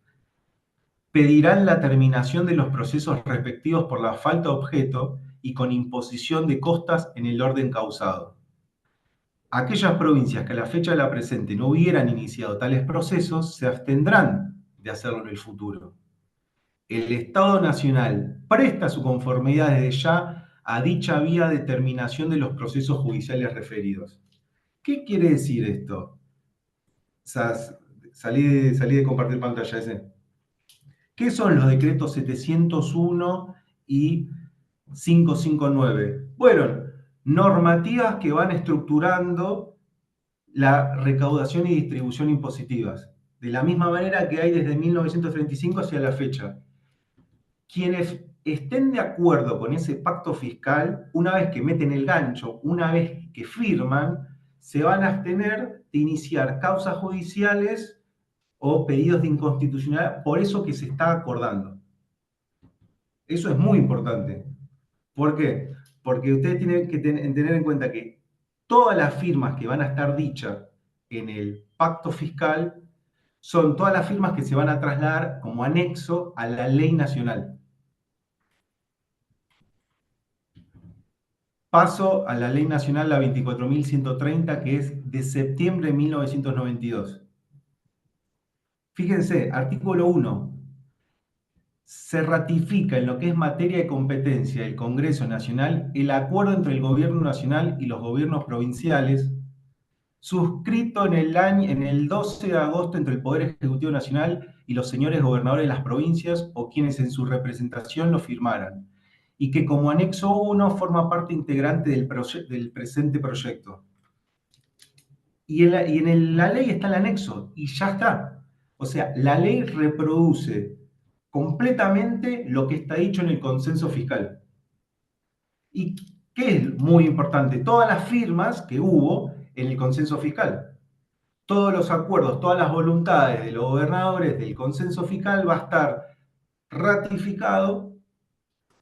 pedirán la terminación de los procesos respectivos por la falta de objeto y con imposición de costas en el orden causado. Aquellas provincias que a la fecha de la presente no hubieran iniciado tales procesos se abstendrán de hacerlo en el futuro. El Estado Nacional presta su conformidad desde ya a dicha vía de terminación de los procesos judiciales referidos. ¿Qué quiere decir esto? O sea, salí de compartir pantalla ese. ¿Qué son los decretos 701 y 559? Bueno, normativas que van estructurando la recaudación y distribución impositivas, de la misma manera que hay desde 1935 hacia la fecha. Quienes estén de acuerdo con ese pacto fiscal, una vez que meten el gancho, una vez que firman, se van a abstener de iniciar causas judiciales o pedidos de inconstitucionalidad por eso que se está acordando. Eso es muy importante. ¿Por qué? Porque ustedes tienen que tener en cuenta que todas las firmas que van a estar dichas en el pacto fiscal son todas las firmas que se van a trasladar como anexo a la ley nacional. Paso a la ley nacional, la 24.130, que es de septiembre de 1992. Fíjense, artículo 1. Se ratifica en lo que es materia de competencia del Congreso Nacional el acuerdo entre el Gobierno Nacional y los gobiernos provinciales, suscrito en el 12 de agosto entre el Poder Ejecutivo Nacional y los señores gobernadores de las provincias o quienes en su representación lo firmaran, y que como anexo 1 forma parte integrante del presente proyecto. Y en la ley está el anexo, y ya está. O sea, la ley reproduce completamente lo que está dicho en el consenso fiscal. ¿Y qué es muy importante? Todas las firmas que hubo en el consenso fiscal. Todos los acuerdos, todas las voluntades de los gobernadores del consenso fiscal va a estar ratificado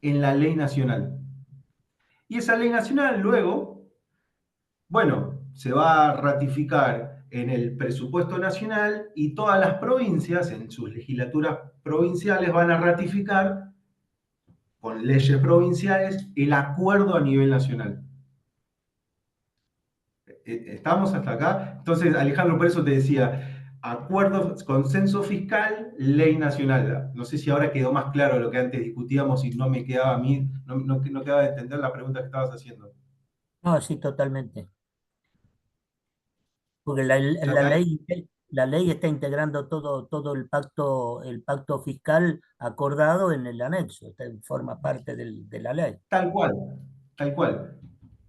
en la ley nacional. Y esa ley nacional luego, bueno, se va a ratificar en el presupuesto nacional y todas las provincias, en sus legislaturas provinciales, van a ratificar con leyes provinciales el acuerdo a nivel nacional. ¿Estamos hasta acá? Entonces, Alejandro, por eso te decía, acuerdo, consenso fiscal, ley nacional. No sé si ahora quedó más claro lo que antes discutíamos y no me quedaba a mí, no quedaba de entender la pregunta que estabas haciendo. No, sí, totalmente. Porque Ya, la ley está integrando todo el pacto fiscal acordado en el anexo, forma parte de la ley. tal cual, tal cual.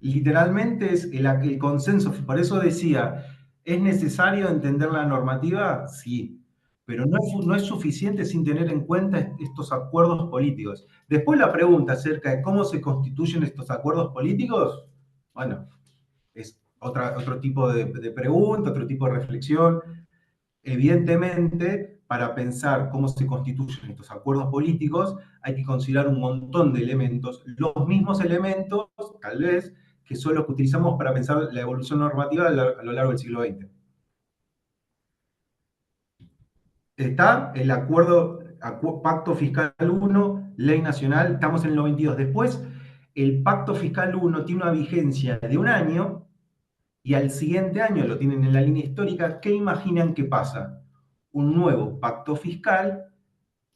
Literalmente es el consenso. Por eso decía, ¿es necesario entender la normativa? Sí. pero no es suficiente sin tener en cuenta estos acuerdos políticos. Después la pregunta acerca de cómo se constituyen estos acuerdos políticos, bueno, es otro tipo de pregunta, otro tipo de reflexión. Evidentemente, para pensar cómo se constituyen estos acuerdos políticos, hay que considerar un montón de elementos, los mismos elementos, tal vez, que son los que utilizamos para pensar la evolución normativa a lo largo del siglo XX. Está el Pacto Fiscal 1, Ley Nacional, estamos en el 92. Después, el Pacto Fiscal 1 tiene una vigencia de un año y al siguiente año lo tienen en la línea histórica. ¿Qué imaginan que pasa? Un nuevo pacto fiscal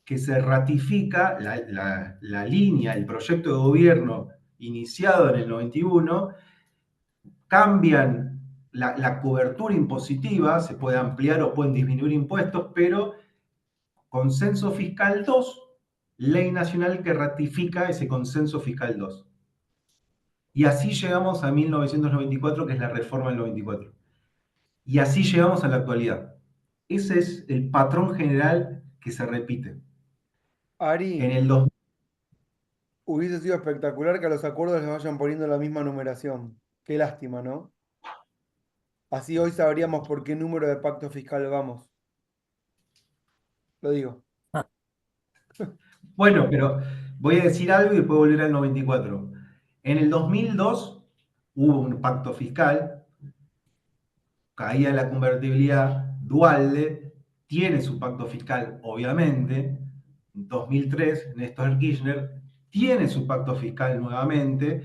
que se ratifica la línea, el proyecto de gobierno iniciado en el 91, cambian la cobertura impositiva, se puede ampliar o pueden disminuir impuestos, pero Consenso Fiscal 2, ley nacional que ratifica ese Consenso Fiscal 2. Y así llegamos a 1994, que es la reforma del 94. Y así llegamos a la actualidad. Ese es el patrón general que se repite. Ari, En el 2000, hubiese sido espectacular que a los acuerdos les vayan poniendo la misma numeración. Qué lástima, ¿no? Así hoy sabríamos por qué número de pacto fiscal vamos. Lo digo. bueno, pero voy a decir algo y después volver al 94. En el 2002 hubo un pacto fiscal, caía la convertibilidad, Duhalde tiene su pacto fiscal, obviamente. En 2003, Néstor Kirchner tiene su pacto fiscal nuevamente.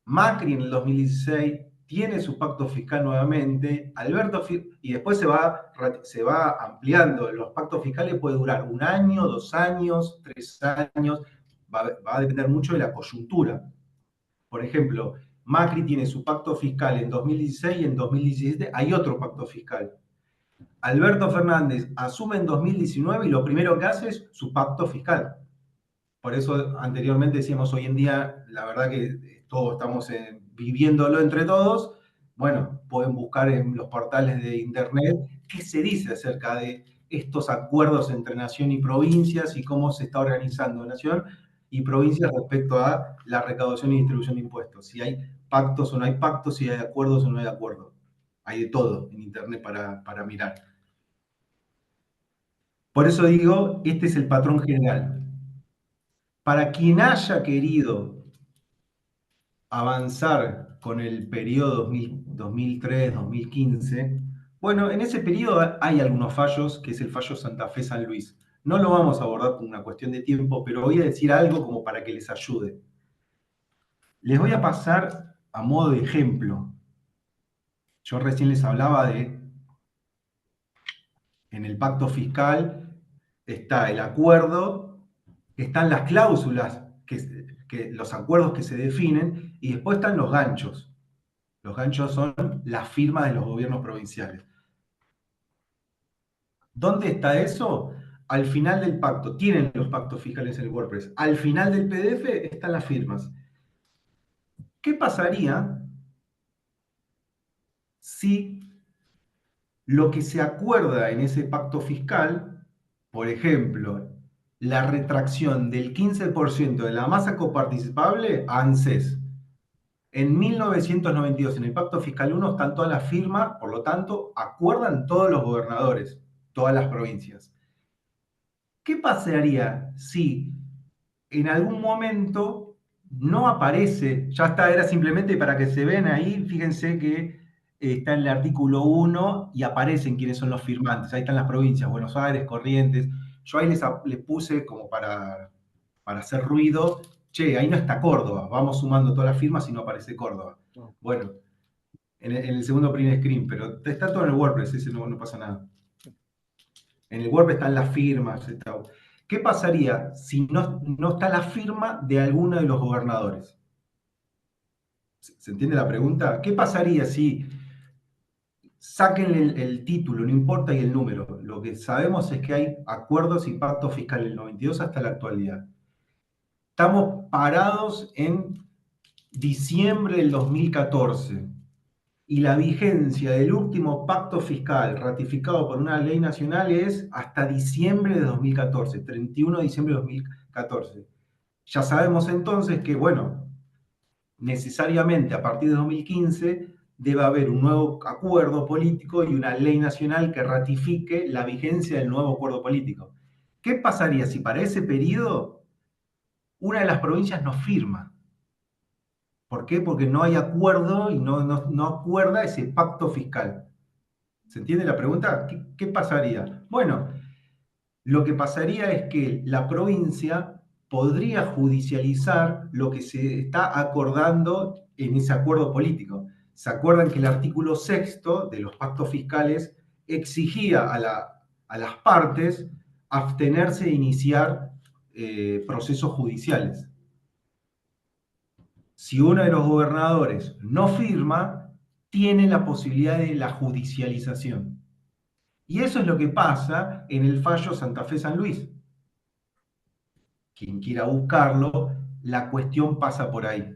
Macri en el 2016 tiene su pacto fiscal nuevamente. Y después se va ampliando. Los pactos fiscales pueden durar un año, 2 años, 3 años. Va a depender mucho de la coyuntura. Por ejemplo, Macri tiene su pacto fiscal en 2016 y en 2017 hay otro pacto fiscal. Alberto Fernández asume en 2019 y lo primero que hace es su pacto fiscal. Por eso anteriormente decíamos, hoy en día, la verdad que todos estamos viviéndolo entre todos. Bueno, pueden buscar en los portales de internet qué se dice acerca de estos acuerdos entre nación y provincias y cómo se está organizando nación y provincias respecto a la recaudación y distribución de impuestos. Si hay pactos o no hay pactos, si hay acuerdos o no hay acuerdos. Hay de todo en internet para mirar. Por eso digo, este es el patrón general. Para quien haya querido avanzar con el periodo 2003-2015, bueno, en ese periodo hay algunos fallos, que es el fallo Santa Fe-San Luis. No lo vamos a abordar por una cuestión de tiempo, pero voy a decir algo como para que les ayude. Les voy a pasar a modo de ejemplo. Yo recién les hablaba en el pacto fiscal está el acuerdo, están las cláusulas, los acuerdos que se definen, y después están los ganchos. Los ganchos son las firmas de los gobiernos provinciales. ¿Dónde está eso? Al final del pacto. Tienen los pactos fiscales en el WordPress. Al final del PDF están las firmas. ¿Qué pasaría si lo que se acuerda en ese pacto fiscal, por ejemplo, la retracción del 15% de la masa coparticipable a ANSES? En 1992, en el Pacto Fiscal 1, están todas las firmas, por lo tanto, acuerdan todos los gobernadores, todas las provincias. ¿Qué pasaría si en algún momento no aparece, ya está, era simplemente para que se vean ahí, fíjense que está en el artículo 1 y aparecen quiénes son los firmantes, ahí están las provincias, Buenos Aires, Corrientes, yo ahí les puse como para hacer ruido, che, ahí no está Córdoba, vamos sumando todas las firmas y no aparece Córdoba. Bueno, en el segundo print screen, pero está todo en el WordPress, ese no pasa nada. En el WordPress están las firmas. ¿Qué pasaría si no está la firma de alguno de los gobernadores? ¿Se entiende la pregunta? ¿Qué pasaría si saquen el título, no importa, y el número? Lo que sabemos es que hay acuerdos y pactos fiscales del 92 hasta la actualidad. Estamos parados en diciembre del 2014. y la vigencia del último pacto fiscal ratificado por una ley nacional es hasta diciembre de 2014, 31 de diciembre de 2014. Ya sabemos entonces que, bueno, necesariamente a partir de 2015 debe haber un nuevo acuerdo político y una ley nacional que ratifique la vigencia del nuevo acuerdo político. ¿Qué pasaría si para ese periodo una de las provincias no firma? ¿Por qué? Porque no hay acuerdo y no acuerda ese pacto fiscal. ¿Se entiende la pregunta? ¿Qué pasaría? Bueno, lo que pasaría es que la provincia podría judicializar lo que se está acordando en ese acuerdo político. ¿Se acuerdan que el artículo 6º de los pactos fiscales exigía a las partes abstenerse de iniciar procesos judiciales? Si uno de los gobernadores no firma, tiene la posibilidad de la judicialización. Y eso es lo que pasa en el fallo Santa Fe-San Luis. Quien quiera buscarlo, la cuestión pasa por ahí.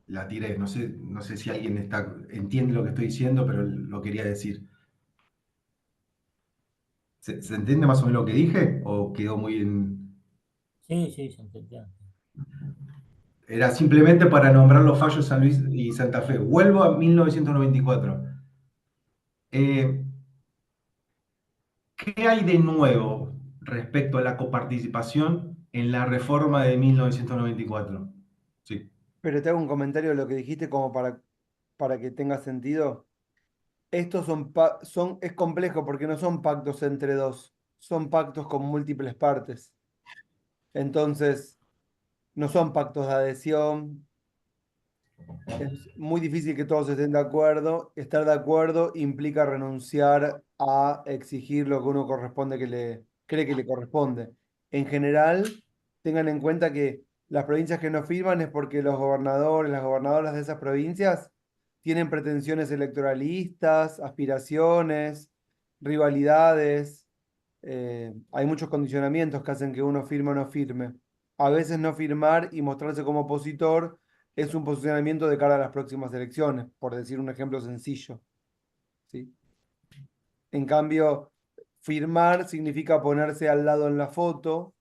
La tiré, no sé si alguien entiende lo que estoy diciendo, pero lo quería decir. ¿Se entiende más o menos lo que dije? ¿O quedó muy en...? Sí, sí, se entendió. Era simplemente para nombrar los fallos San Luis y Santa Fe. Vuelvo a 1994. ¿Qué hay de nuevo respecto a la coparticipación en la reforma de 1994? Sí. Pero te hago un comentario de lo que dijiste como para que tenga sentido. Estos es complejo porque no son pactos entre dos, son pactos con múltiples partes. Entonces, no son pactos de adhesión. Es muy difícil que todos estén de acuerdo. Estar de acuerdo implica renunciar a exigir lo que uno cree que le corresponde. En general, tengan en cuenta que las provincias que no firman es porque los gobernadores, las gobernadoras de esas provincias tienen pretensiones electoralistas, aspiraciones, rivalidades. Hay muchos condicionamientos que hacen que uno firme o no firme. A veces no firmar y mostrarse como opositor es un posicionamiento de cara a las próximas elecciones, por decir un ejemplo sencillo. ¿Sí? En cambio, firmar significa ponerse al lado en la foto,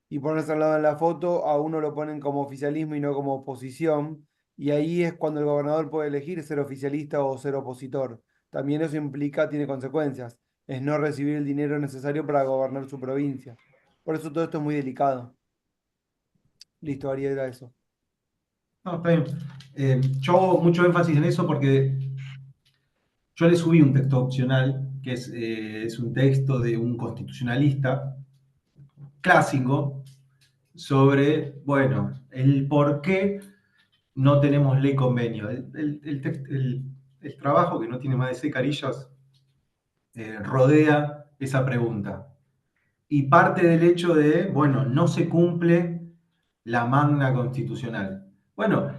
y ponerse al lado en la foto a uno lo ponen como oficialismo y no como oposición, y ahí es cuando el gobernador puede elegir ser oficialista o ser opositor. También eso implica, tiene consecuencias, es no recibir el dinero necesario para gobernar su provincia. Por eso todo esto es muy delicado. Listo, Ariel, era eso. No, está bien. Yo hago mucho énfasis en eso porque yo le subí un texto opcional, que es un texto de un constitucionalista clásico sobre, bueno, el por qué no tenemos ley convenio. El trabajo, que no tiene más de 6 carillas, rodea esa pregunta. Y parte del hecho de, bueno, no se cumple la magna constitucional. Bueno,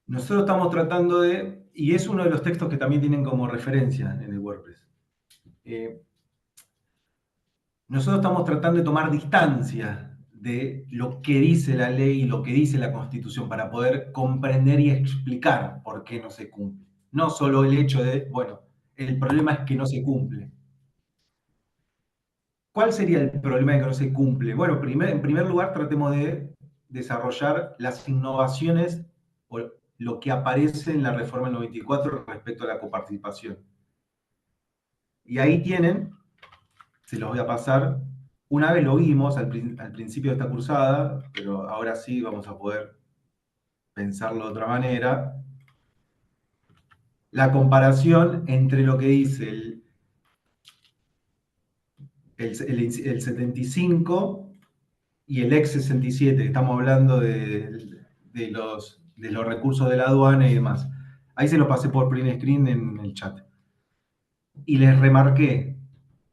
nosotros estamos tratando de, y es uno de los textos que también tienen como referencia en el WordPress. Nosotros estamos tratando de tomar distancia de lo que dice la ley y lo que dice la Constitución para poder comprender y explicar por qué no se cumple. No solo el hecho de, bueno, el problema es que no se cumple. ¿Cuál sería el problema de que no se cumple? Bueno, en primer lugar, tratemos de desarrollar las innovaciones o lo que aparece en la reforma del 94 respecto a la coparticipación. Y ahí tienen, se los voy a pasar, una vez lo vimos al principio de esta cursada, pero ahora sí vamos a poder pensarlo de otra manera. La comparación entre lo que dice el 75 y el ex 67, estamos hablando de los recursos de la aduana y demás. Ahí se lo pasé por print screen en el chat. Y les remarqué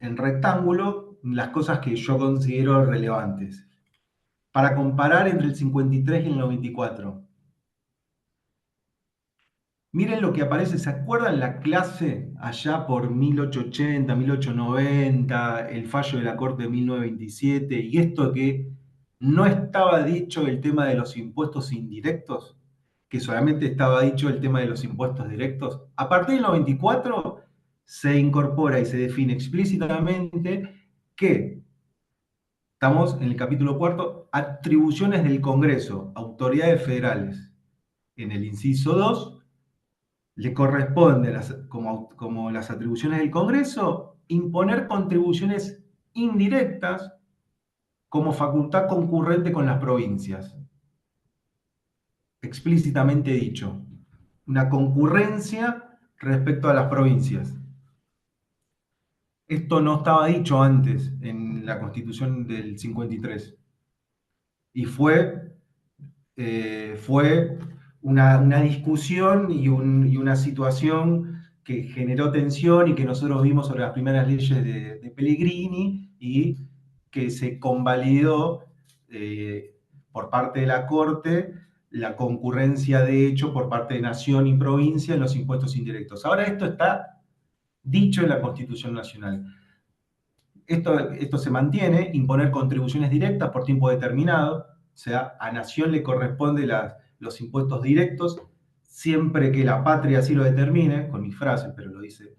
en rectángulo las cosas que yo considero relevantes. Para comparar entre el 53 y el 94. Miren lo que aparece, ¿se acuerdan la clase allá por 1880, 1890, el fallo de la Corte de 1927 y esto que no estaba dicho el tema de los impuestos indirectos, que solamente estaba dicho el tema de los impuestos directos. A partir del 94 se incorpora y se define explícitamente que, estamos en el capítulo cuarto, atribuciones del Congreso, autoridades federales. En el inciso 2 le corresponde, como las atribuciones del Congreso, imponer contribuciones indirectas como facultad concurrente con las provincias. Explícitamente dicho, una concurrencia respecto a las provincias. Esto no estaba dicho antes en la Constitución del 53 y fue una discusión y una situación que generó tensión y que nosotros vimos sobre las primeras leyes de Pellegrini y que se convalidó por parte de la Corte la concurrencia de hecho por parte de nación y provincia en los impuestos indirectos. Ahora esto está dicho en la Constitución Nacional. Esto se mantiene, imponer contribuciones directas por tiempo determinado, o sea, a nación le corresponde los impuestos directos, siempre que la patria así lo determine, con mis frases, pero lo dice,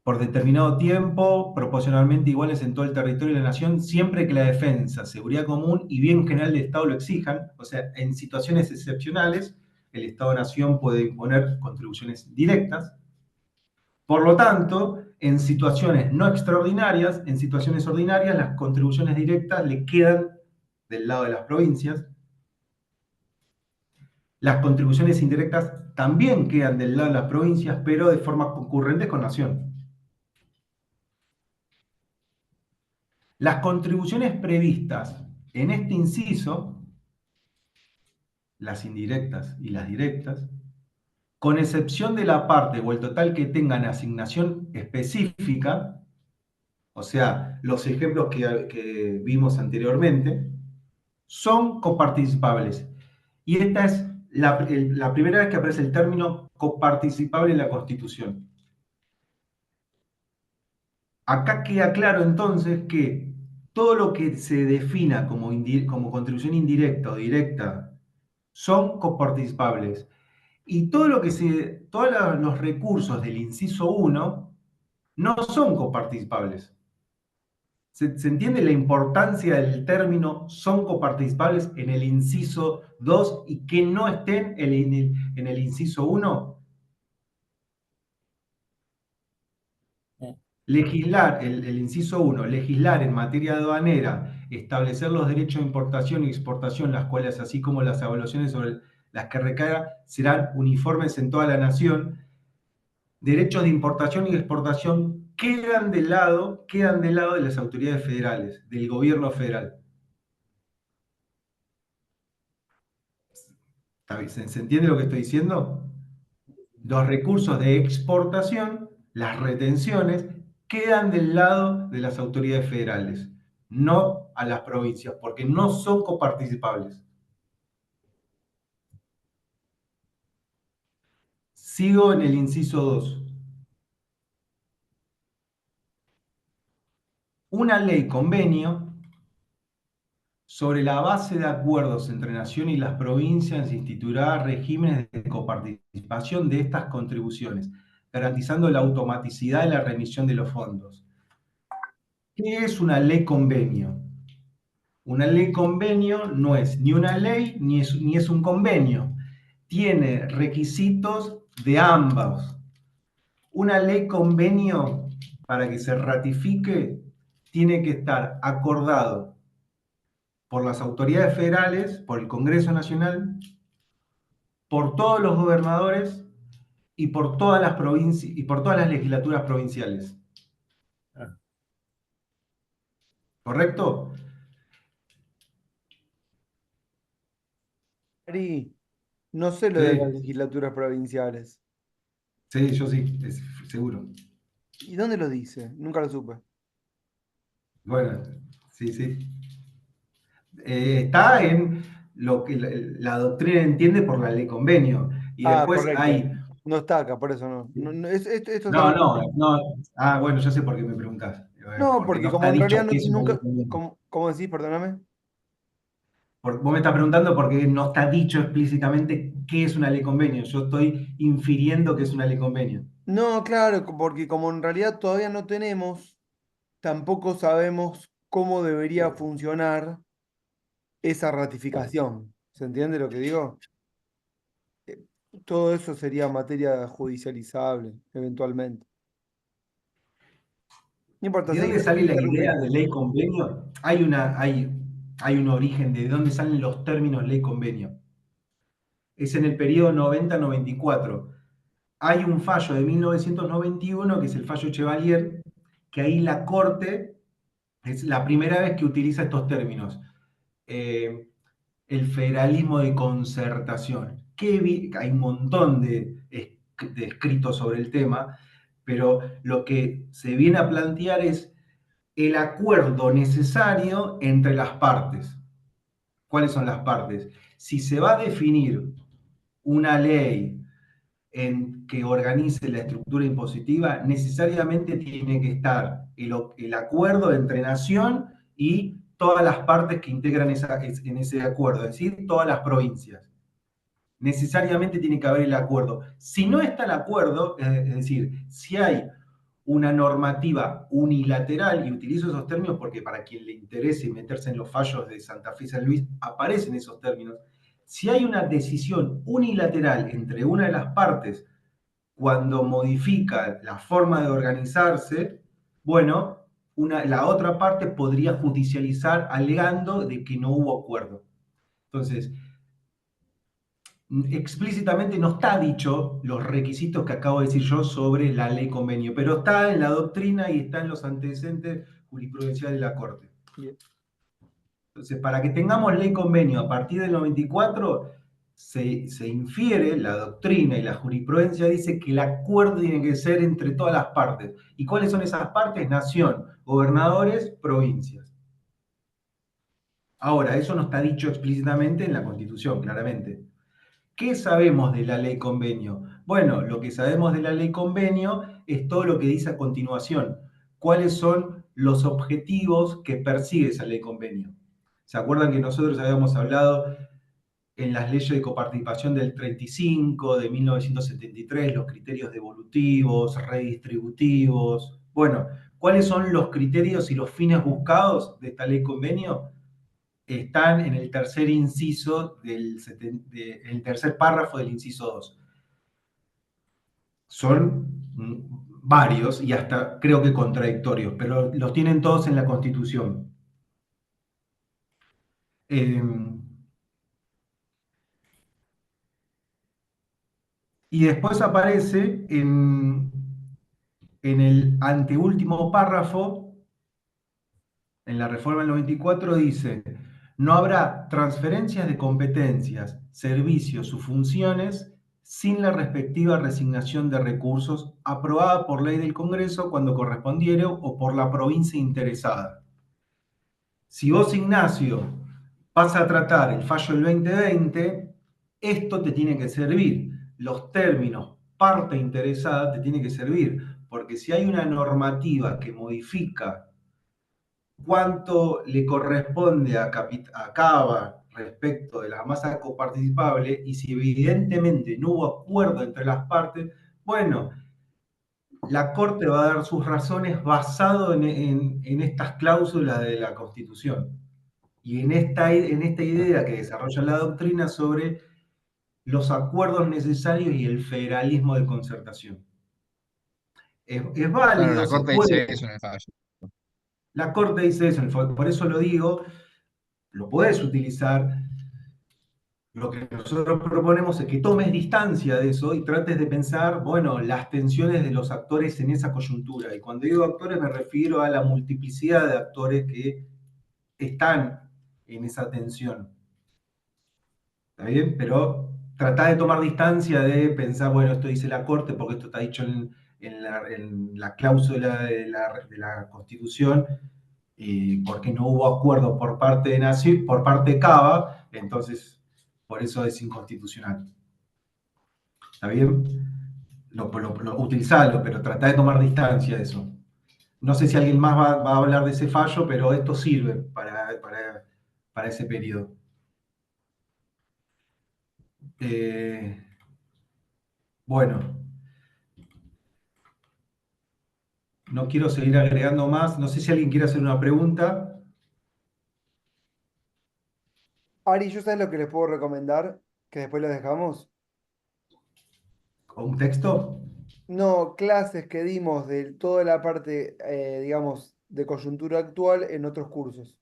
por determinado tiempo, proporcionalmente iguales en todo el territorio de la nación, siempre que la defensa, seguridad común y bien general del Estado lo exijan, o sea, en situaciones excepcionales, el Estado-Nación puede imponer contribuciones directas. Por lo tanto, en situaciones no extraordinarias, en situaciones ordinarias, las contribuciones directas le quedan del lado de las provincias. Las contribuciones indirectas también quedan del lado de las provincias, pero de forma concurrente con nación. Las contribuciones previstas en este inciso, las indirectas y las directas, con excepción de la parte o el total que tengan asignación específica, o sea, los ejemplos que vimos anteriormente, son coparticipables. Y esta es la primera vez que aparece el término coparticipable en la Constitución. Acá queda claro entonces que todo lo que se defina como contribución indirecta o directa son coparticipables. Y todo lo que todos los recursos del inciso 1 no son coparticipables. ¿Se entiende la importancia del término son coparticipables en el inciso 2 y que no estén en el inciso 1? Legislar, el inciso 1, legislar en materia aduanera, establecer los derechos de importación y exportación, las cuales, así como las evaluaciones sobre las que recaiga, serán uniformes en toda la nación. Derechos de importación y exportación quedan del lado de las autoridades federales, del gobierno federal. ¿Se entiende lo que estoy diciendo? Los recursos de exportación, las retenciones, quedan del lado de las autoridades federales, no a las provincias, porque no son coparticipables. Sigo en el inciso 2. Una ley convenio sobre la base de acuerdos entre nación y las provincias instituirá regímenes de coparticipación de estas contribuciones, garantizando la automaticidad de la remisión de los fondos. ¿Qué es una ley convenio? Una ley convenio no es ni una ley ni es un convenio. Tiene requisitos de ambos. Una ley convenio, para que se ratifique, tiene que estar acordado por las autoridades federales, por el Congreso Nacional, por todos los gobernadores y por todas las provincias y por todas las legislaturas provinciales. ¿Correcto? Ari, no sé lo de las Sí, legislaturas provinciales. sí, yo sí, seguro. ¿Y dónde lo dice? Nunca lo supe. Bueno, sí, sí. Está en lo que la doctrina entiende por la ley convenio. Y Ah, después correcto. hay... No está acá, por eso no. Esto está No, mal. no, no. Ah, bueno, ya sé por qué me preguntás. No, porque porque no como está en dicho realidad qué es una ley nunca, convenio. ¿cómo decís? Perdóname. Vos me estás preguntando porque no está dicho explícitamente qué es una ley convenio. Yo estoy infiriendo que es una ley convenio. No, claro, porque como en realidad todavía no tenemos, tampoco sabemos cómo debería funcionar esa ratificación. ¿Se entiende lo que digo? Eh, Todo eso sería materia judicializable, eventualmente. No importa, ¿De seguí, dónde sale seguí la idea interrumpiendo. de ley convenio? Hay un origen de dónde salen los términos ley convenio. Es en el periodo 90-94. Hay un fallo de 1991, que es el fallo Chevalier, que ahí la Corte es la primera vez que utiliza estos términos. Eh, el federalismo de concertación. Hay un montón de escritos sobre el tema, pero lo que se viene a plantear es el acuerdo necesario entre las partes. ¿Cuáles son las partes? Si se va a definir una ley que organice la estructura impositiva, necesariamente tiene que estar el acuerdo entre nación y todas las partes que integran en ese acuerdo, es decir, todas las provincias. Necesariamente tiene que haber el acuerdo. Si no está el acuerdo, es decir, si hay una normativa unilateral, y utilizo esos términos porque para quien le interese meterse en los fallos de Santa Fe y San Luis, aparecen esos términos. Si hay una decisión unilateral entre una de las partes cuando modifica la forma de organizarse, bueno, la otra parte podría judicializar alegando de que no hubo acuerdo. Entonces, explícitamente no está dicho los requisitos que acabo de decir yo sobre la ley convenio, pero está en la doctrina y está en los antecedentes jurisprudenciales de la Corte. Bien. Entonces, para que tengamos ley convenio a partir del 94, se infiere, la doctrina y la jurisprudencia dice que el acuerdo tiene que ser entre todas las partes. ¿Y cuáles son esas partes? Nación, gobernadores, provincias. Ahora, eso no está dicho explícitamente en la Constitución, claramente. ¿Qué sabemos de la ley convenio? Bueno, lo que sabemos de la ley convenio es todo lo que dice a continuación. ¿Cuáles son los objetivos que persigue esa ley convenio? ¿Se acuerdan que nosotros habíamos hablado en las leyes de coparticipación del 35, de 1973, los criterios devolutivos, redistributivos? Bueno, ¿cuáles son los criterios y los fines buscados de esta ley convenio? Están en el tercer inciso el tercer párrafo del inciso 2. Son varios y hasta creo que contradictorios, pero los tienen todos en la Constitución. Y después aparece en el anteúltimo párrafo, en la reforma del 94, dice: no habrá transferencias de competencias, servicios o funciones sin la respectiva resignación de recursos aprobada por ley del Congreso cuando correspondiere o por la provincia interesada. Si vos, Ignacio, vas a tratar el fallo del 2020, esto te tiene que servir. Los términos parte interesada te tiene que servir, porque si hay una normativa que modifica cuánto le corresponde a Cava respecto de la masa coparticipable, y si evidentemente no hubo acuerdo entre las partes, bueno, la Corte va a dar sus razones basado en estas cláusulas de la Constitución y en esta idea que desarrolla la doctrina sobre los acuerdos necesarios y el federalismo de concertación. Es Claro, válido, la se Corte puede. dice eso en el fallo. La Corte dice eso, por eso lo digo, lo puedes utilizar. Lo que nosotros proponemos es que tomes distancia de eso y trates de pensar, bueno, las tensiones de los actores en esa coyuntura. Y cuando digo actores me refiero a la multiplicidad de actores que están en esa tensión. ¿Está bien? Pero trata de tomar distancia de pensar, bueno, esto dice la Corte porque esto está dicho en la cláusula de la Constitución, porque no hubo acuerdo por parte de Nación, por parte de Cava, entonces por eso es inconstitucional. ¿Está bien? Utilizarlo, pero trata de tomar distancia de eso. No sé si alguien más va a hablar de ese fallo, pero esto sirve para ese periodo. Bueno, no quiero seguir agregando más. No sé si alguien quiere hacer una pregunta Ari, ¿yo sabes lo que les puedo recomendar? Que después lo dejamos. o un texto. No, clases que dimos de toda la parte, digamos, de coyuntura actual en otros cursos.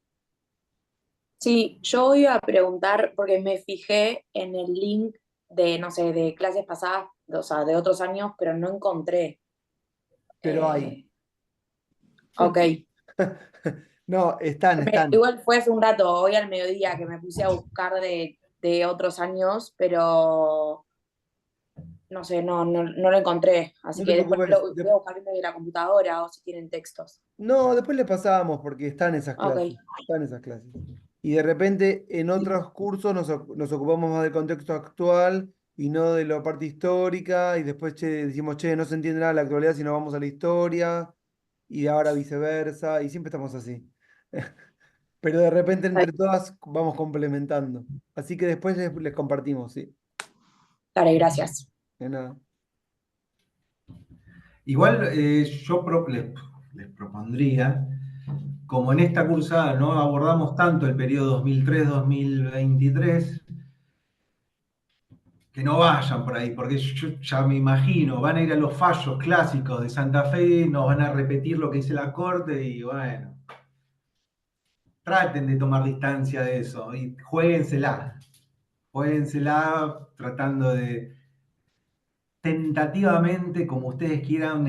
Sí, yo iba a preguntar, porque me fijé en el link de, no sé, de clases pasadas, o sea, de otros años, pero no encontré. Pero hay. Eh, ok. No, están. Igual fue hace un rato, hoy al mediodía, que me puse a buscar de otros años, pero no sé, no lo encontré. Así No te que después preocupes. voy a buscar desde la computadora o si tienen textos. No, después le pasamos porque están esas Ok. clases. Están esas clases. Y de repente en otros cursos nos ocupamos más del contexto actual y no de la parte histórica. Y después decimos, che, no se entiende nada de la actualidad si no vamos a la historia. Y ahora viceversa. Y siempre estamos así. Pero de repente entre todas vamos complementando. Así que después les compartimos, ¿sí? Dale, gracias. De nada. Igual les propondría, como en esta cursada no abordamos tanto el periodo 2003-2023, que no vayan por ahí, porque yo ya me imagino, van a ir a los fallos clásicos de Santa Fe, nos van a repetir lo que dice la Corte y bueno, traten de tomar distancia de eso y juéguensela tratando de tentativamente, como ustedes quieran,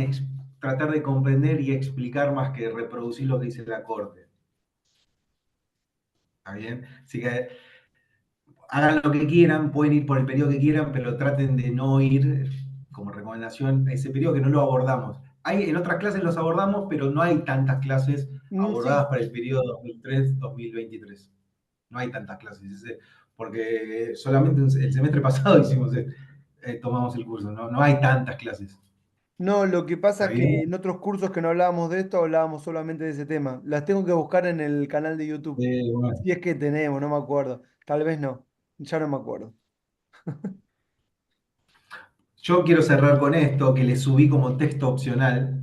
tratar de comprender y explicar más que reproducir lo que dice la Corte. ¿Está bien? Así que hagan lo que quieran, pueden ir por el periodo que quieran, pero traten de no ir, como recomendación, a ese periodo que no lo abordamos. En otras clases los abordamos, pero no hay tantas clases abordadas Sí. para el periodo 2003-2023. No hay tantas clases, porque solamente el semestre pasado tomamos el curso, no hay tantas clases. No, lo que pasa ¿Está es que bien? en otros cursos que no hablábamos de esto, hablábamos solamente de ese tema. Las tengo que buscar en el canal de YouTube. Bueno. Si es que tenemos, no me acuerdo. Tal vez no. Ya no me acuerdo. Yo quiero cerrar con esto, que le subí como texto opcional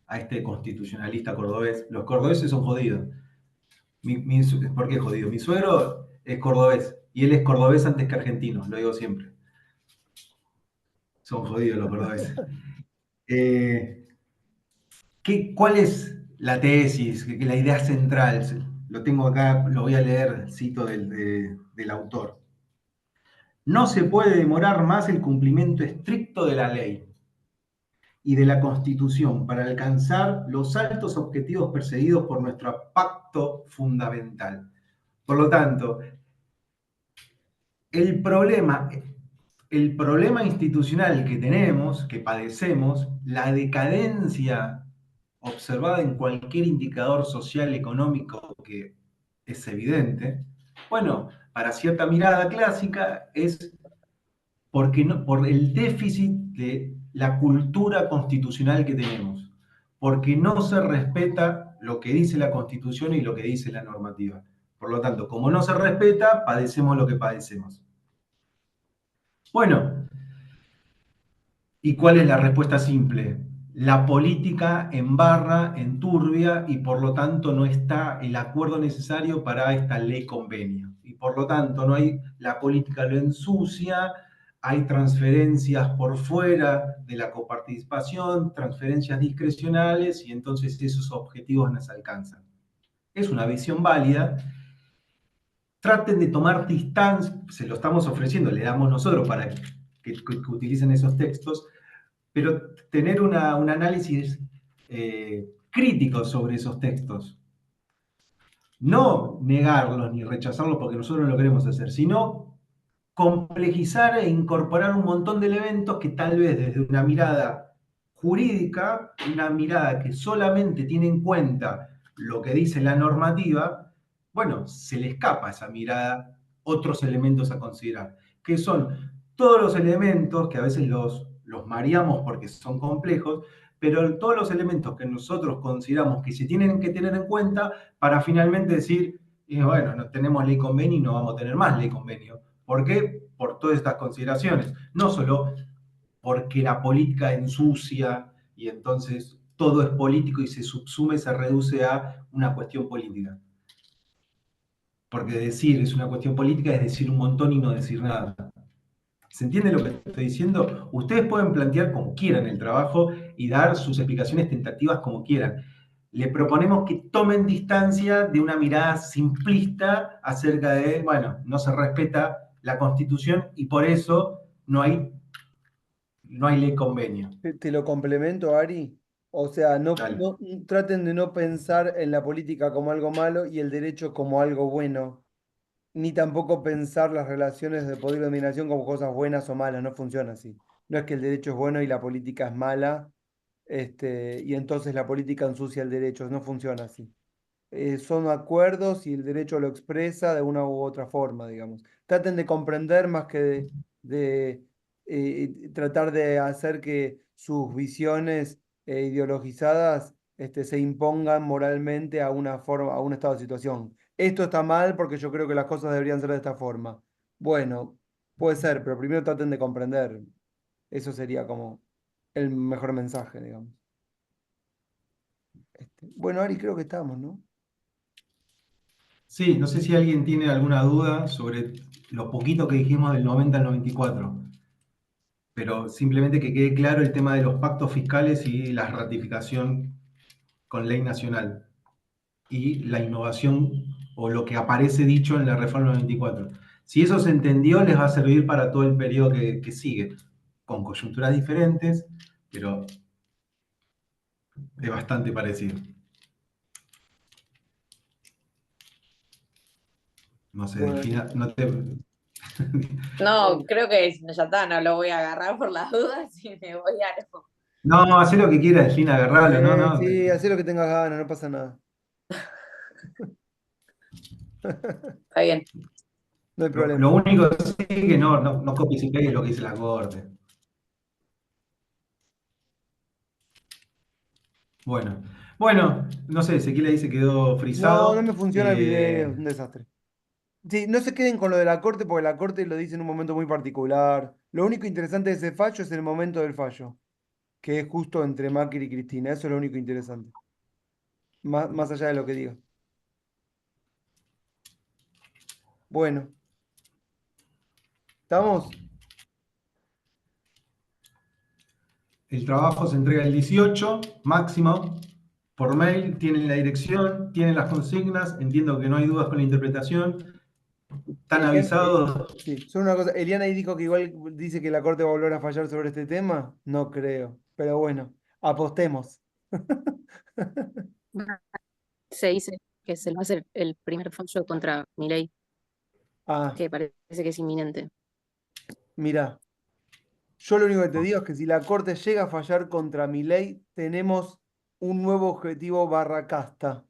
a este constitucionalista cordobés. Los cordobeses son jodidos. ¿Por qué jodido? Mi suegro es cordobés y él es cordobés antes que argentino, lo digo siempre. Son jodidos los cordobeses. ¿Cuál es la tesis, la idea central? Lo tengo acá, lo voy a leer, cito del autor. No se puede demorar más el cumplimiento estricto de la ley y de la Constitución para alcanzar los altos objetivos perseguidos por nuestro pacto fundamental. Por lo tanto, el problema, el problema institucional que tenemos, que padecemos, la decadencia observada en cualquier indicador social económico que es evidente, bueno, para cierta mirada clásica es por el déficit de la cultura constitucional que tenemos, porque no se respeta lo que dice la Constitución y lo que dice la normativa. Por lo tanto, como no se respeta, padecemos lo que padecemos. Bueno, ¿y cuál es la respuesta simple? La política embarra, enturbia y por lo tanto no está el acuerdo necesario para esta ley convenio. Y por lo tanto no hay, la política lo ensucia, hay transferencias por fuera de la coparticipación, transferencias discrecionales y entonces esos objetivos no se alcanzan. Es una visión válida. Traten de tomar distancia, se lo estamos ofreciendo, le damos nosotros para que utilicen esos textos, pero tener un análisis crítico sobre esos textos. No negarlos ni rechazarlos porque nosotros no lo queremos hacer, sino complejizar e incorporar un montón de elementos que tal vez desde una mirada jurídica, una mirada que solamente tiene en cuenta lo que dice la normativa, bueno, se le escapa a esa mirada otros elementos a considerar, que son todos los elementos que a veces los mareamos porque son complejos, pero todos los elementos que nosotros consideramos que se tienen que tener en cuenta para finalmente decir, bueno, no tenemos ley convenio y no vamos a tener más ley convenio. ¿Por qué? Por todas estas consideraciones. No solo porque la política ensucia y entonces todo es político y se subsume, se reduce a una cuestión política. Porque decir es una cuestión política es decir un montón y no decir nada. ¿Se entiende lo que estoy diciendo? Ustedes pueden plantear como quieran el trabajo y dar sus explicaciones tentativas como quieran. Le proponemos que tomen distancia de una mirada simplista acerca de, bueno, no se respeta la Constitución y por eso no hay ley convenio. Te lo complemento, Ari. O sea, Dale. traten de no pensar en la política como algo malo y el derecho como algo bueno, ni tampoco pensar las relaciones de poder y dominación como cosas buenas o malas, no funciona así. No es que el derecho es bueno y la política es mala, y entonces la política ensucia el derecho, no funciona así. Son acuerdos y el derecho lo expresa de una u otra forma, digamos. Traten de comprender más que de tratar de hacer que sus visiones ideologizadas se impongan moralmente a una forma, a un estado de situación. Esto está mal porque yo creo que las cosas deberían ser de esta forma. Bueno, puede ser, pero primero traten de comprender. Eso sería como el mejor mensaje, digamos. Bueno, Ari, creo que estamos, ¿no? Sí, no sé si alguien tiene alguna duda sobre lo poquito que dijimos del 90 al 94, pero simplemente que quede claro el tema de los pactos fiscales y la ratificación con ley nacional y la innovación o lo que aparece dicho en la reforma 94. Si eso se entendió, les va a servir para todo el periodo que sigue, con coyunturas diferentes, pero es bastante parecido. No sé, Bueno, Delfina, no te... No, creo que ya está, no lo voy a agarrar por las dudas y me voy a lo. No, haz lo que quieras, Delfina, agarralo, no, no. sí, haz lo que tengas ganas, no pasa nada. Está bien. No hay Lo problema. único sí que no copies y pegues lo que dice la Corte. Bueno, no sé, Ezequiel ahí se quedó No, no frisado. me funciona el video, es un desastre. Sí, no se queden con lo de la corte porque la corte lo dice en un momento muy particular. Lo único interesante de ese fallo es el momento del fallo, que es justo entre Macri y Cristina. Eso es lo único interesante. Más allá de lo que diga. Bueno, ¿estamos? El trabajo se entrega el 18, máximo, por mail, tienen la dirección, tienen las consignas, entiendo que no hay dudas con la interpretación, están avisados. Sí, solo una cosa. Eliana ahí dijo que igual dice que la corte va a volver a fallar sobre este tema. No creo. Pero bueno, apostemos. Se dice que se le va a hacer el primer fallo contra Milei, Ah, que parece que es inminente. mira. Yo lo único que te digo es que si la Corte llega a fallar contra mi ley, tenemos un nuevo objetivo barra casta.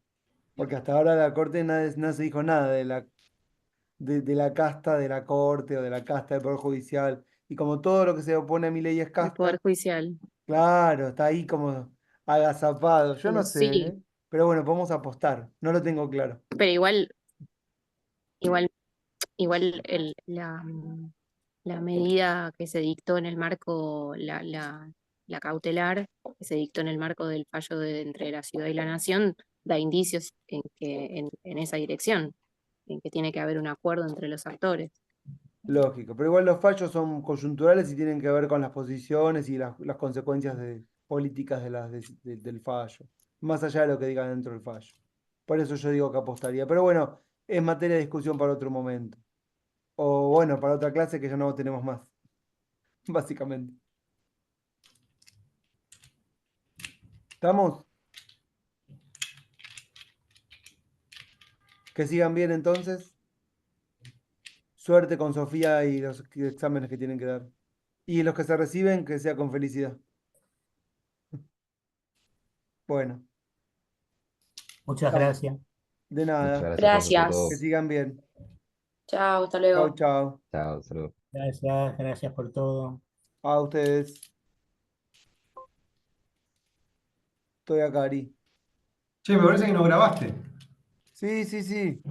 Porque hasta ahora la Corte no se dijo nada de la casta de la Corte o de la casta del Poder Judicial. Y como todo lo que se opone a mi ley es El Poder casta, Judicial. claro, está ahí como agazapado. Yo no sé, Sí, ¿eh? Pero bueno, podemos apostar. No lo tengo claro. pero igual, igual la medida que se dictó en el marco, la cautelar, que se dictó en el marco del fallo entre la ciudad y la nación, da indicios en esa dirección, en que tiene que haber un acuerdo entre los actores. Lógico, pero igual los fallos son coyunturales y tienen que ver con las posiciones y las consecuencias políticas del fallo, más allá de lo que digan dentro del fallo. Por eso yo digo que apostaría. Pero bueno, es materia de discusión para otro momento. O bueno, para otra clase que ya no tenemos más, básicamente. ¿Estamos? Que sigan bien entonces. Suerte con Sofía y los exámenes que tienen que dar. Y los que se reciben, que sea con felicidad. Bueno, Muchas estamos. gracias. De Muchas nada. gracias, profe, por Que todo. Gracias. sigan bien. Chao, hasta Chau, luego. chau. Chao, saludos. Gracias por todo. A ustedes. Estoy acá, Ari. Che, me parece que no grabaste. Sí, sí, sí.